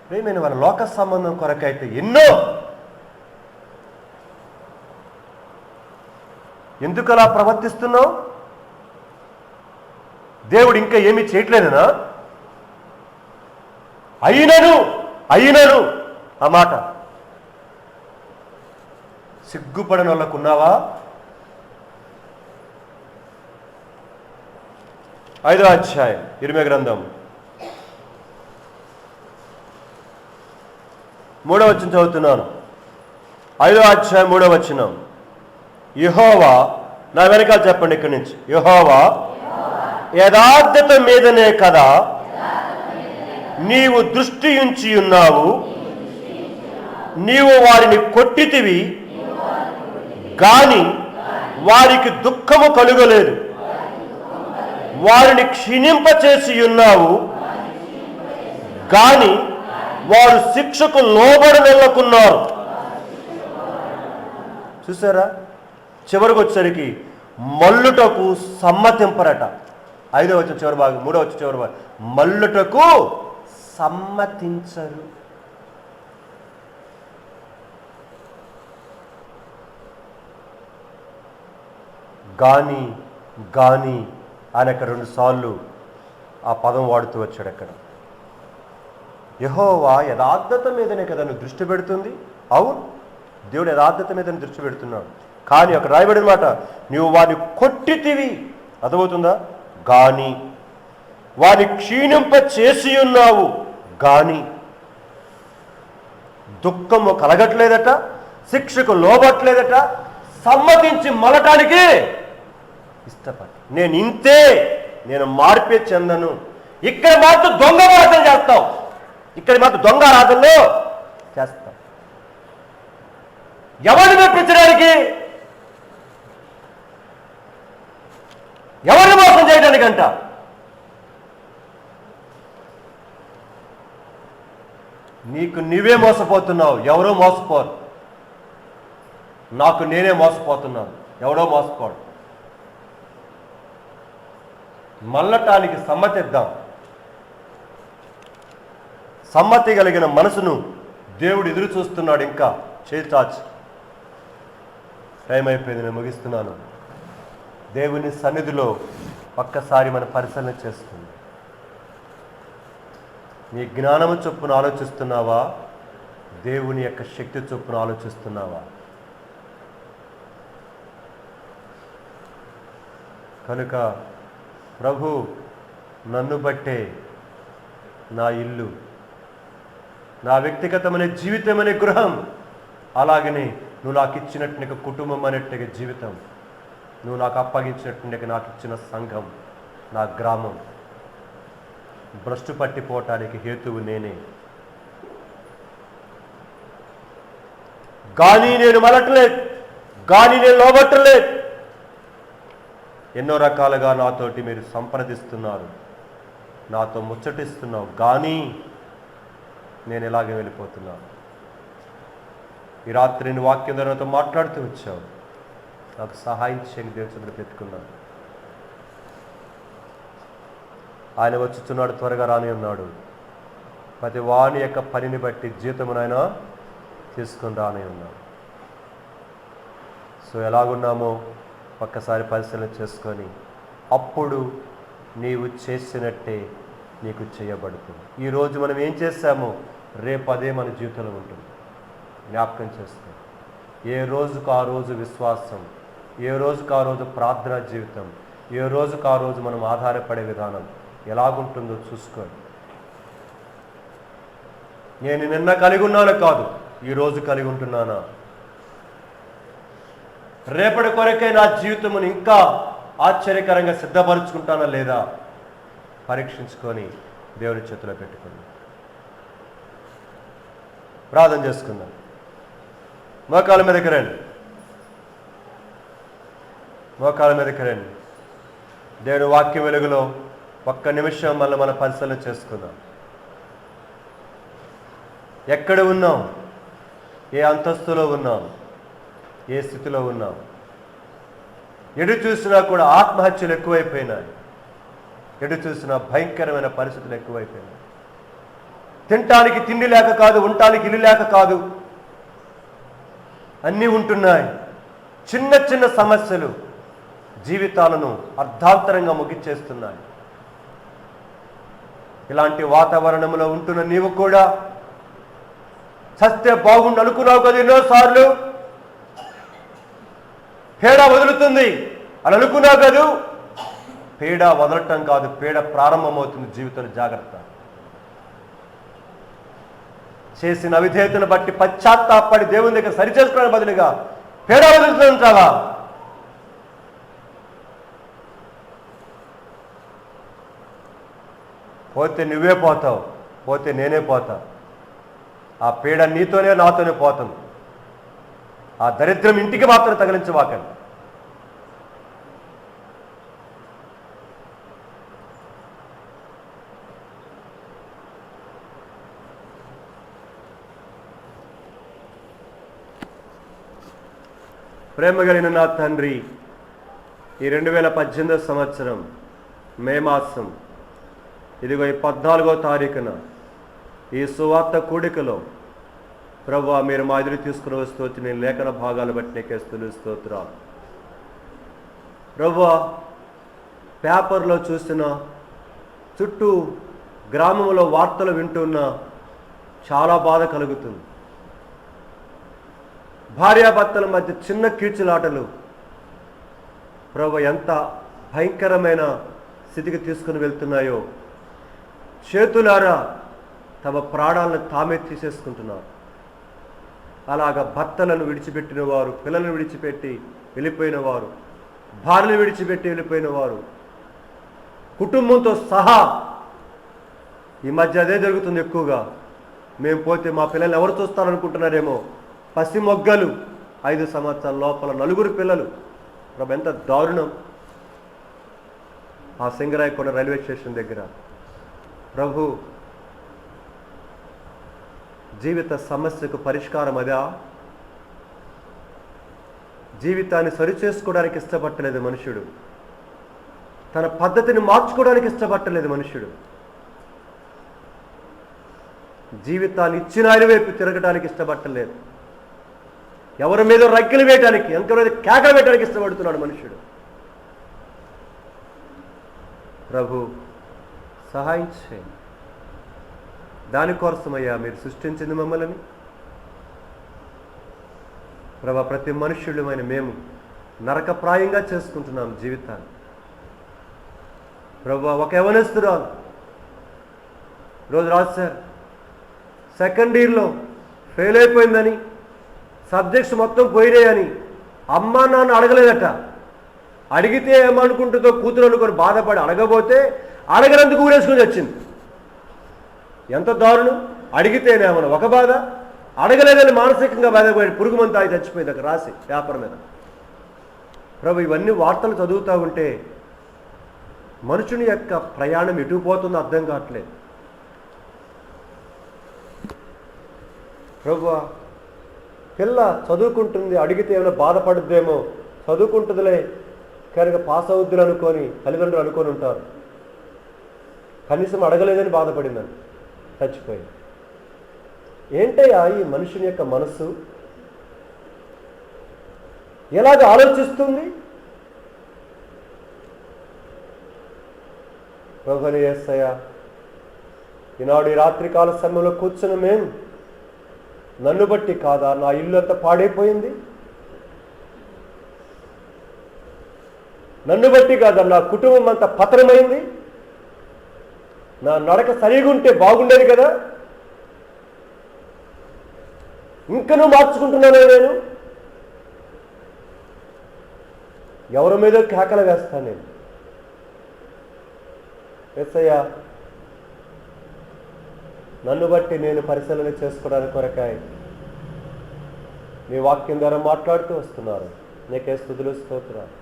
B: ప్రేమైన వారి లోక సంబంధం కొరకైతే ఎన్నో. ఎందుకు అలా ప్రవర్తిస్తున్నావు? దేవుడు ఇంకా ఏమీ చేయట్లేదనా? అయినను ఆ మాట సిగ్గుపడని వాళ్ళకు ఉన్నావా? 5వ అధ్యాయం ఇర్మీయా గ్రంథం 3వ వచనం చదువుతున్నాను. 5వ అధ్యాయం 3వ వచనం. యెహోవా, నా వెనకాల చెప్పండి ఇక్కడి నుంచి. యెహోవా యథార్థత మీదనే కదా నీవు దృష్టి ఉంచి ఉన్నావు. నీవు వారిని కొట్టితివి గాని వారికి దుఃఖము కలుగలేదు. వారిని క్షీణింపచేసి ఉన్నావు గాని వారు శిక్షకు లోబడి వెళ్ళకున్నారు. చూసారా? చివరికి వచ్చేసరికి మల్లుటకు సమ్మతింపరట. 5వ వచనం చివరి భాగం, 3వ వచనం చివరి భాగం. మల్లుటకు సమ్మతించరు. గాని ఆయన అక్కడ 2 సార్లు ఆ పదం వాడుతూ వచ్చాడు. అక్కడ యెహోవా యథార్థత మీదనే కదా నువ్వు దృష్టి పెడుతుంది. అవును, దేవుడు యథార్థత మీదనే దృష్టి పెడుతున్నాడు. కానీ అక్కడ రాయబడిన మాట, నువ్వు వారిని కొట్టితివి, అర్థమవుతుందా? గాని వారిని క్షీణింప చేసి ఉన్నావు గాని దుఃఖము కలగట్లేదట, శిక్షకు లోబట్లేదట, సమ్మతించి మలటానికి ఇష్టపడి. నేను ఇంతే, నేను మార్పే చెందను, ఇక్కడ మాత్రం దొంగ ఆరాధన చేస్తాం, ఇక్కడ మాత్రం దొంగ ఆరాధనలో చేస్తాం. ఎవరిని మెప్పించడానికి? ఎవరిని మోసం చేయడానికంట? నీకు నీవే మోసపోతున్నావు, ఎవరో మోసపోరు. నాకు నేనే మోసపోతున్నాను, ఎవడో మోసపోడు. మళ్ళటానికి సమ్మతిద్దాం. సమ్మతి కలిగిన మనసును దేవుడు ఎదురు చూస్తున్నాడు. ఇంకా చేచాచి టైం అయిపోయింది, నేను ముగిస్తున్నాను. దేవుని సన్నిధిలో ఒక్కసారి మన పరిశీలన చేస్తుంది. నీ జ్ఞానము చొప్పున ఆలోచిస్తున్నావా? దేవుని యొక్క శక్తి చొప్పున ఆలోచిస్తున్నావా? కనుక ప్రభు, నన్ను బట్టే నా ఇల్లు, నా వ్యక్తిగతమైన జీవితం అనే గృహం, అలాగనే నువ్వు నాకు ఇచ్చినట్టు కుటుంబం అనేట్టుగా జీవితం, నువ్వు నాకు అప్పగించినట్టు నాకు ఇచ్చిన సంఘం, నా గ్రామం భ్రష్టు పట్టిపోవటానికి హేతువు నేనే. కానీ నేను మలటలేదు, కానీ నేను లోబట్టలేదు. ఎన్నో రకాలుగా నాతోటి మీరు సంప్రదిస్తున్నారు, నాతో ముచ్చటిస్తున్నావు, కానీ నేను ఇలాగే వెళ్ళిపోతున్నాను. ఈ రాత్రి నేను వాక్యం ద్వారా నాతో మాట్లాడుతూ వచ్చావు, నాకు సహాయం చేయని దేవుడు పెట్టుకున్నాను. ఆయన వచ్చుచున్నాడు, త్వరగా రాని ఉన్నాడు. ప్రతి వాని యొక్క పనిని బట్టి జీతమునైన తీసుకుని రాని ఉన్నాడు. సో ఎలాగున్నామో ఒక్కసారి పరిశీలన చేసుకొని అప్పుడు నీవు చేసినట్టే నీకు చేయబడుతుంది. ఈరోజు మనం ఏం చేశామో రేపు అదే మన జీవితంలో ఉంటుంది. జ్ఞాపకం చేసుకో. ఏ రోజుకు ఆ రోజు విశ్వాసం, ఏ రోజుకు ఆ రోజు ప్రార్థనా జీవితం, ఏ రోజుకు ఆ రోజు మనం ఆధారపడే విధానం ఎలాగుంటుందో చూసుకోండి. నేను నిన్న కలిగి ఉన్నాను కాదు, ఈరోజు కలిగి ఉంటున్నానా? రేపటి కొరకే నా జీవితమును ఇంకా ఆశ్చర్యకరంగా సిద్ధపరుచుకుంటానా లేదా పరీక్షించుకొని దేవుని చేతిలో పెట్టుకుందాం. ప్రార్థన చేసుకుందాం. మోకాళ్ళ మీదకి రండి, మోకాళ్ళ మీదకి రండి. దేవుని వాక్య వెలుగులో ఒక్క నిమిషం మళ్ళీ మన పరిశీలన చేసుకుందాం. ఎక్కడ ఉన్నాం? ఏ అంతస్తులో ఉన్నాం? ఏ స్థితిలో ఉన్నాం? ఎటు చూసినా కూడా ఆత్మహత్యలు ఎక్కువైపోయినాయి. ఎటు చూసినా భయంకరమైన పరిస్థితులు ఎక్కువైపోయినాయి. తినటానికి తిండి లేక కాదు, ఉండటానికి ఇల్లు లేక కాదు, అన్నీ ఉంటున్నాయి. చిన్న చిన్న సమస్యలు జీవితాలను అర్ధాంతరంగా ముగిచ్చేస్తున్నాయి. ఇలాంటి వాతావరణంలో ఉంటున్న నీవు కూడా చస్తే బాగుండు అనుకున్నావు కదా ఎన్నోసార్లు. పీడ వదులుతుంది అని అనుకున్నావు కదా. పీడ వదలటం కాదు, పీడ ప్రారంభమవుతుంది జీవితంలో. జాగ్రత్త. చేసిన అవిధేయతను బట్టి పశ్చాత్తాపడి దేవుని దగ్గర సరిచేసుకోవడానికి బదులుగా పీడ వదులుతుంటావా? పోతే నువ్వే పోతావు, పోతే నేనే పోతా. ఆ పీడ నీతోనే నాతోనే పోతుంది. ఆ దరిద్రం ఇంటికి మాత్రం తగిలించవాకండి. ప్రేమ కలిగిన నా తండ్రి, ఈ 2018 సంవత్సరం మే మాసం ఇదిగో ఈ 14వ తారీఖున ఈ సువార్త కూడికలో ప్రభువా మీరు మా ఎదురు తీసుకుని వస్తూ వచ్చి నేను లేఖన భాగాలు బట్టి నీకే స్తోత్రాలు. ప్రభువా పేపర్లో చూసిన, చుట్టూ గ్రామంలో వార్తలు వింటున్నా చాలా బాధ కలుగుతుంది. భార్యాభర్తల మధ్య చిన్న కీచులాటలు ప్రభు ఎంత భయంకరమైన స్థితికి తీసుకుని వెళ్తున్నాయో. చేతులారా తమ ప్రాణాలను తామే తీసేసుకుంటున్నారు. అలాగా భర్తలను విడిచిపెట్టిన వారు, పిల్లలను విడిచిపెట్టి వెళ్ళిపోయిన వారు, భార్యను విడిచిపెట్టి వెళ్ళిపోయిన వారు, కుటుంబంతో సహా ఈ మధ్య అదే జరుగుతుంది ఎక్కువగా. మేము పోతే మా పిల్లల్ని ఎవరు చూస్తారనుకుంటున్నారేమో. పసి మొగ్గలు 5 సంవత్సరాల లోపల 4 పిల్లలు. ప్రభు, ఎంత దారుణం. ఆ సింగరాయకొండ రైల్వే స్టేషన్ దగ్గర. ప్రభు, జీవిత సమస్యకు పరిష్కారం అదా? జీవితాన్ని సరిచేసుకోవడానికి ఇష్టపట్టలేదు మనుషుడు. తన పద్ధతిని మార్చుకోవడానికి ఇష్టపట్టలేదు మనుషుడు. జీవితాన్ని ఇచ్చిన ఆయన వైపు తిరగడానికి ఇష్టపట్టలేదు. ఎవరి మీద రగ్గలు వేయడానికి, ఎంకరి మీద కేకలు వేయడానికి ఇష్టపడుతున్నాడు మనుషుడు. ప్రభు, సహాయం చేయండి. దానికోసమయ్యా మీరు సృష్టించింది మమ్మల్ని. ప్రభు, ప్రతి మనుష్యుడమైన మేము నరకప్రాయంగా చేసుకుంటున్నాం జీవితాన్ని. ప్రభు, ఒక యవనస్తురాలు రోజు రాశారు, సెకండ్ ఇయర్లో ఫెయిల్ అయిపోయిందని, సబ్జెక్ట్స్ మొత్తం పోయినాయని అమ్మా నాన్న అడగలేదట. అడిగితే ఏమనుకుంటుందో కూతురు అనుకొని బాధపడి అడగబోతే అడగనందుకు ఊరేసుకొని వచ్చింది. ఎంత దారుణం. అడిగితేనేమన్నా ఒక బాధ, అడగలేదని మానసికంగా బాధపడి పురుగుమంతా అయి చచ్చిపోయింది అక్కడ రాసి పేపర్ మీద. ప్రభు, ఇవన్నీ వార్తలు చదువుతూ ఉంటే మనుషుని యొక్క ప్రయాణం ఎటు పోతుందో అర్థం కావట్లేదు. ప్రభు, పిల్ల చదువుకుంటుంది, అడిగితే ఏమైనా బాధపడుద్దేమో, చదువుకుంటుందిలే కనుక పాస్ అవుద్దులు అనుకొని తల్లిదండ్రులు అనుకొని ఉంటారు. కనీసం అడగలేదని బాధపడిందని చచ్చిపోయింది. ఏంటయ్యా ఈ మనుషుని యొక్క మనస్సు? ఎలాగ ఆలోచిస్తుంది? ప్రభుని యేసయ్యా, ఈనాడు ఈ రాత్రికాల సమయంలో కూర్చుని మేము, నన్ను బట్టి కాదా నా ఇల్లు అంతా పాడైపోయింది? నన్ను బట్టి కాదా నా కుటుంబం అంతా పతనమైంది? నా నడక సరిగా ఉంటే బాగుండేది కదా, ఇంకనూ మార్చుకుంటున్నానే నేను. ఎవరి మీద కేకలు వేస్తాను నేను. యేసయ్యా, నన్ను బట్టి నేను పరిశీలన చేసుకోవడానికి కొరకాయ నీ వాక్యం ద్వారా మాట్లాడుతూ వస్తున్నారు. నీకే స్తుతులు, స్తోత్రాలు.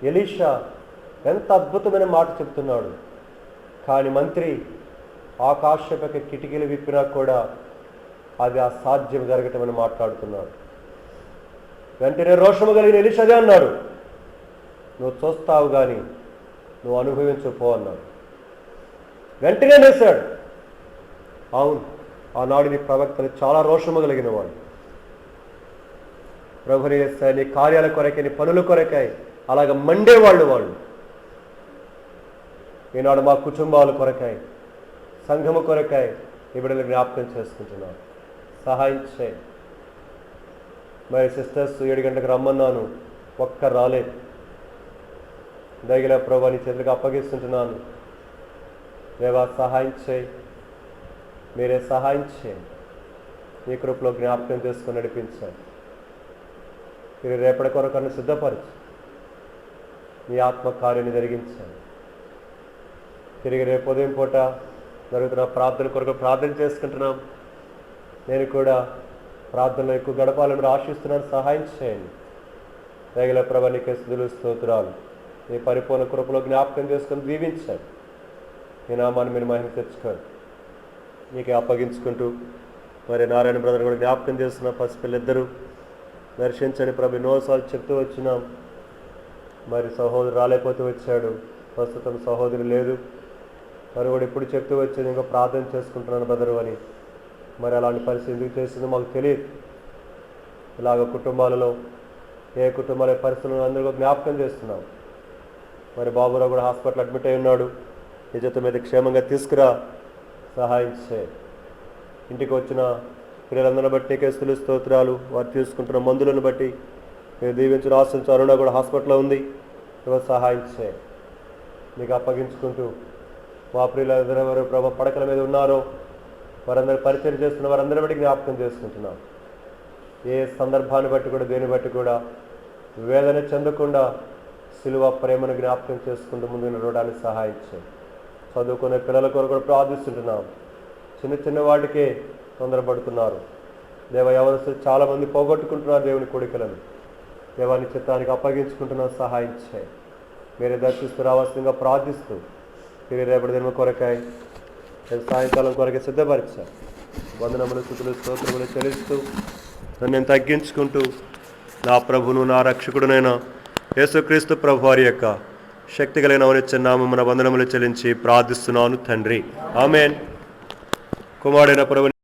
B: ఎలీషా ఎంత అద్భుతమైన మాట చెప్తున్నాడు. కానీ మంత్రి ఆకాశపైకి కిటికీలు విప్పినా కూడా అది అసాధ్యం జరగటం అని మాట్లాడుతున్నాడు. వెంటనే రోషము కలిగిన ఎలీషా అదే అన్నాడు, నువ్వు చూస్తావు కానీ నువ్వు అనుభవించపో అన్నాడు. వెంటనే వేశాడు. అవును, ఆనాడు నీ ప్రవక్తలు చాలా రోషము కలిగిన వాళ్ళు. ప్రభుని యేసయ్యా, నీ కార్యాల కొరకై, నీ పనుల కొరకై అలాగ మండేవాళ్ళు వాళ్ళు. ఈనాడు మా కుటుంబాల కొరకై, సంఘము కొరకై ఈ బిడ్డలు జ్ఞాపకం చేసుకుంటున్నాను. సహాయం చేయి. మరి సిస్టర్స్ 7 గంటలకు రమ్మన్నాను, ఒక్క రాలేదు. దయగల ప్రభు నీ చేతులకు అప్పగిస్తుంటున్నాను. దేవా, సహాయం చేయి. మీరే సహాయం చేయండి. నీ కృపలో జ్ఞాపకం చేసుకుని నడిపించండి. మీరు రేపటి కొరకను సిద్ధపరచు. నీ ఆత్మకార్యాన్ని జరిగించండి. తిరిగి రేపు ఉదయం పూట జరుగుతున్న ప్రార్థన కొరకు ప్రార్థన చేసుకుంటున్నాం. నేను కూడా ప్రార్థనలో ఎక్కువ గడపాలని ఆశిస్తున్నాను. సహాయం చేయండి. దయగల ప్రభు నీకే స్తుతులు, స్తోత్రాలు. నీ పరిపూర్ణ కృపలో జ్ఞాపకం చేసుకుని దీవించండి. నీ నామాన్ని మీరు మహిమ తెచ్చుకోండి. నీకే అప్పగించుకుంటూ మరి నారాయణ బ్రదర్ కూడా జ్ఞాపకం చేస్తున్న పసిపిల్లిద్దరూ దర్శించని ప్రభు ఎన్నోసార్లు చెప్తూ వచ్చినాం. మరి సహోదరు రాలేకపోతే వచ్చాడు, ప్రస్తుతం సహోదరు లేదు. మరి కూడా ఇప్పుడు చెప్తూ వచ్చేది ఇంకా ప్రార్థన చేసుకుంటున్నాను బ్రదరు అని. మరి అలాంటి పరిస్థితి ఎందుకు చేసిందో మాకు తెలియదు. ఇలాగ కుటుంబాలలో ఏ కుటుంబాల పరిస్థితులను అందరూ జ్ఞాపకం చేస్తున్నాం. మరి బాబురావు కూడా హాస్పిటల్ అడ్మిట్ అయి ఉన్నాడు. నిజత మీద క్షేమంగా తీసుకురా, సహాయం చేయి. ఇంటికి వచ్చిన పిల్లలందరిని బట్టి నీకే స్తుతులు, స్తోత్రాలు. వారు తీసుకుంటున్న మందులను బట్టి మీరు దీవించిన ఆశించు. అరుణ కూడా హాస్పిటల్లో ఉంది. ఎవరు సహాయం చేయి. నీకు అప్పగించుకుంటూ మా ప్రియులందరూ ఎవరు ప్రభు పడకల మీద ఉన్నారో వారందరూ పరిచయం చేస్తున్న వారందరి బట్టి జ్ఞాపకం చేసుకుంటున్నాం. ఏ సందర్భాన్ని బట్టి కూడా దేని బట్టి కూడా వేదన చెందకుండా సిలువ ప్రేమను జ్ఞాపకం చేసుకుంటూ ముందుకు నడవడానికి సహాయం చేయి.
A: చదువుకునే పిల్లల కొరకు కూడా ప్రార్థిస్తుంటున్నాం. చిన్న చిన్న వాటికే తొందరపడుతున్నారు. యవనస్తులు చాలామంది పోగొట్టుకుంటున్నారు దేవుని కోరికలను. దేవాని చిత్తానికి అప్పగించుకుంటున్నాం, సహాయం చేయి. మీరే దర్శిస్తూ రావాల్సిందిగా ప్రార్థిస్తూ తిరిగి రేపటి దిన కొరకాయ సాయంకాలం కొరకే సిద్ధపరిచారు. వందనములు, స్తుతులు, స్తోత్రములు చెల్లిస్తూ నన్ను నేను తగ్గించుకుంటూ నా ప్రభును నా రక్షకుడునైనా యేసుక్రీస్తు ప్రభు వారి యొక్క శక్తి కలిగిన అవనిచ్చే నామమున వందనములు చెల్లించి ప్రార్థిస్తున్నాను తండ్రి. ఆమేన్. కుమారుడైన ప్రభు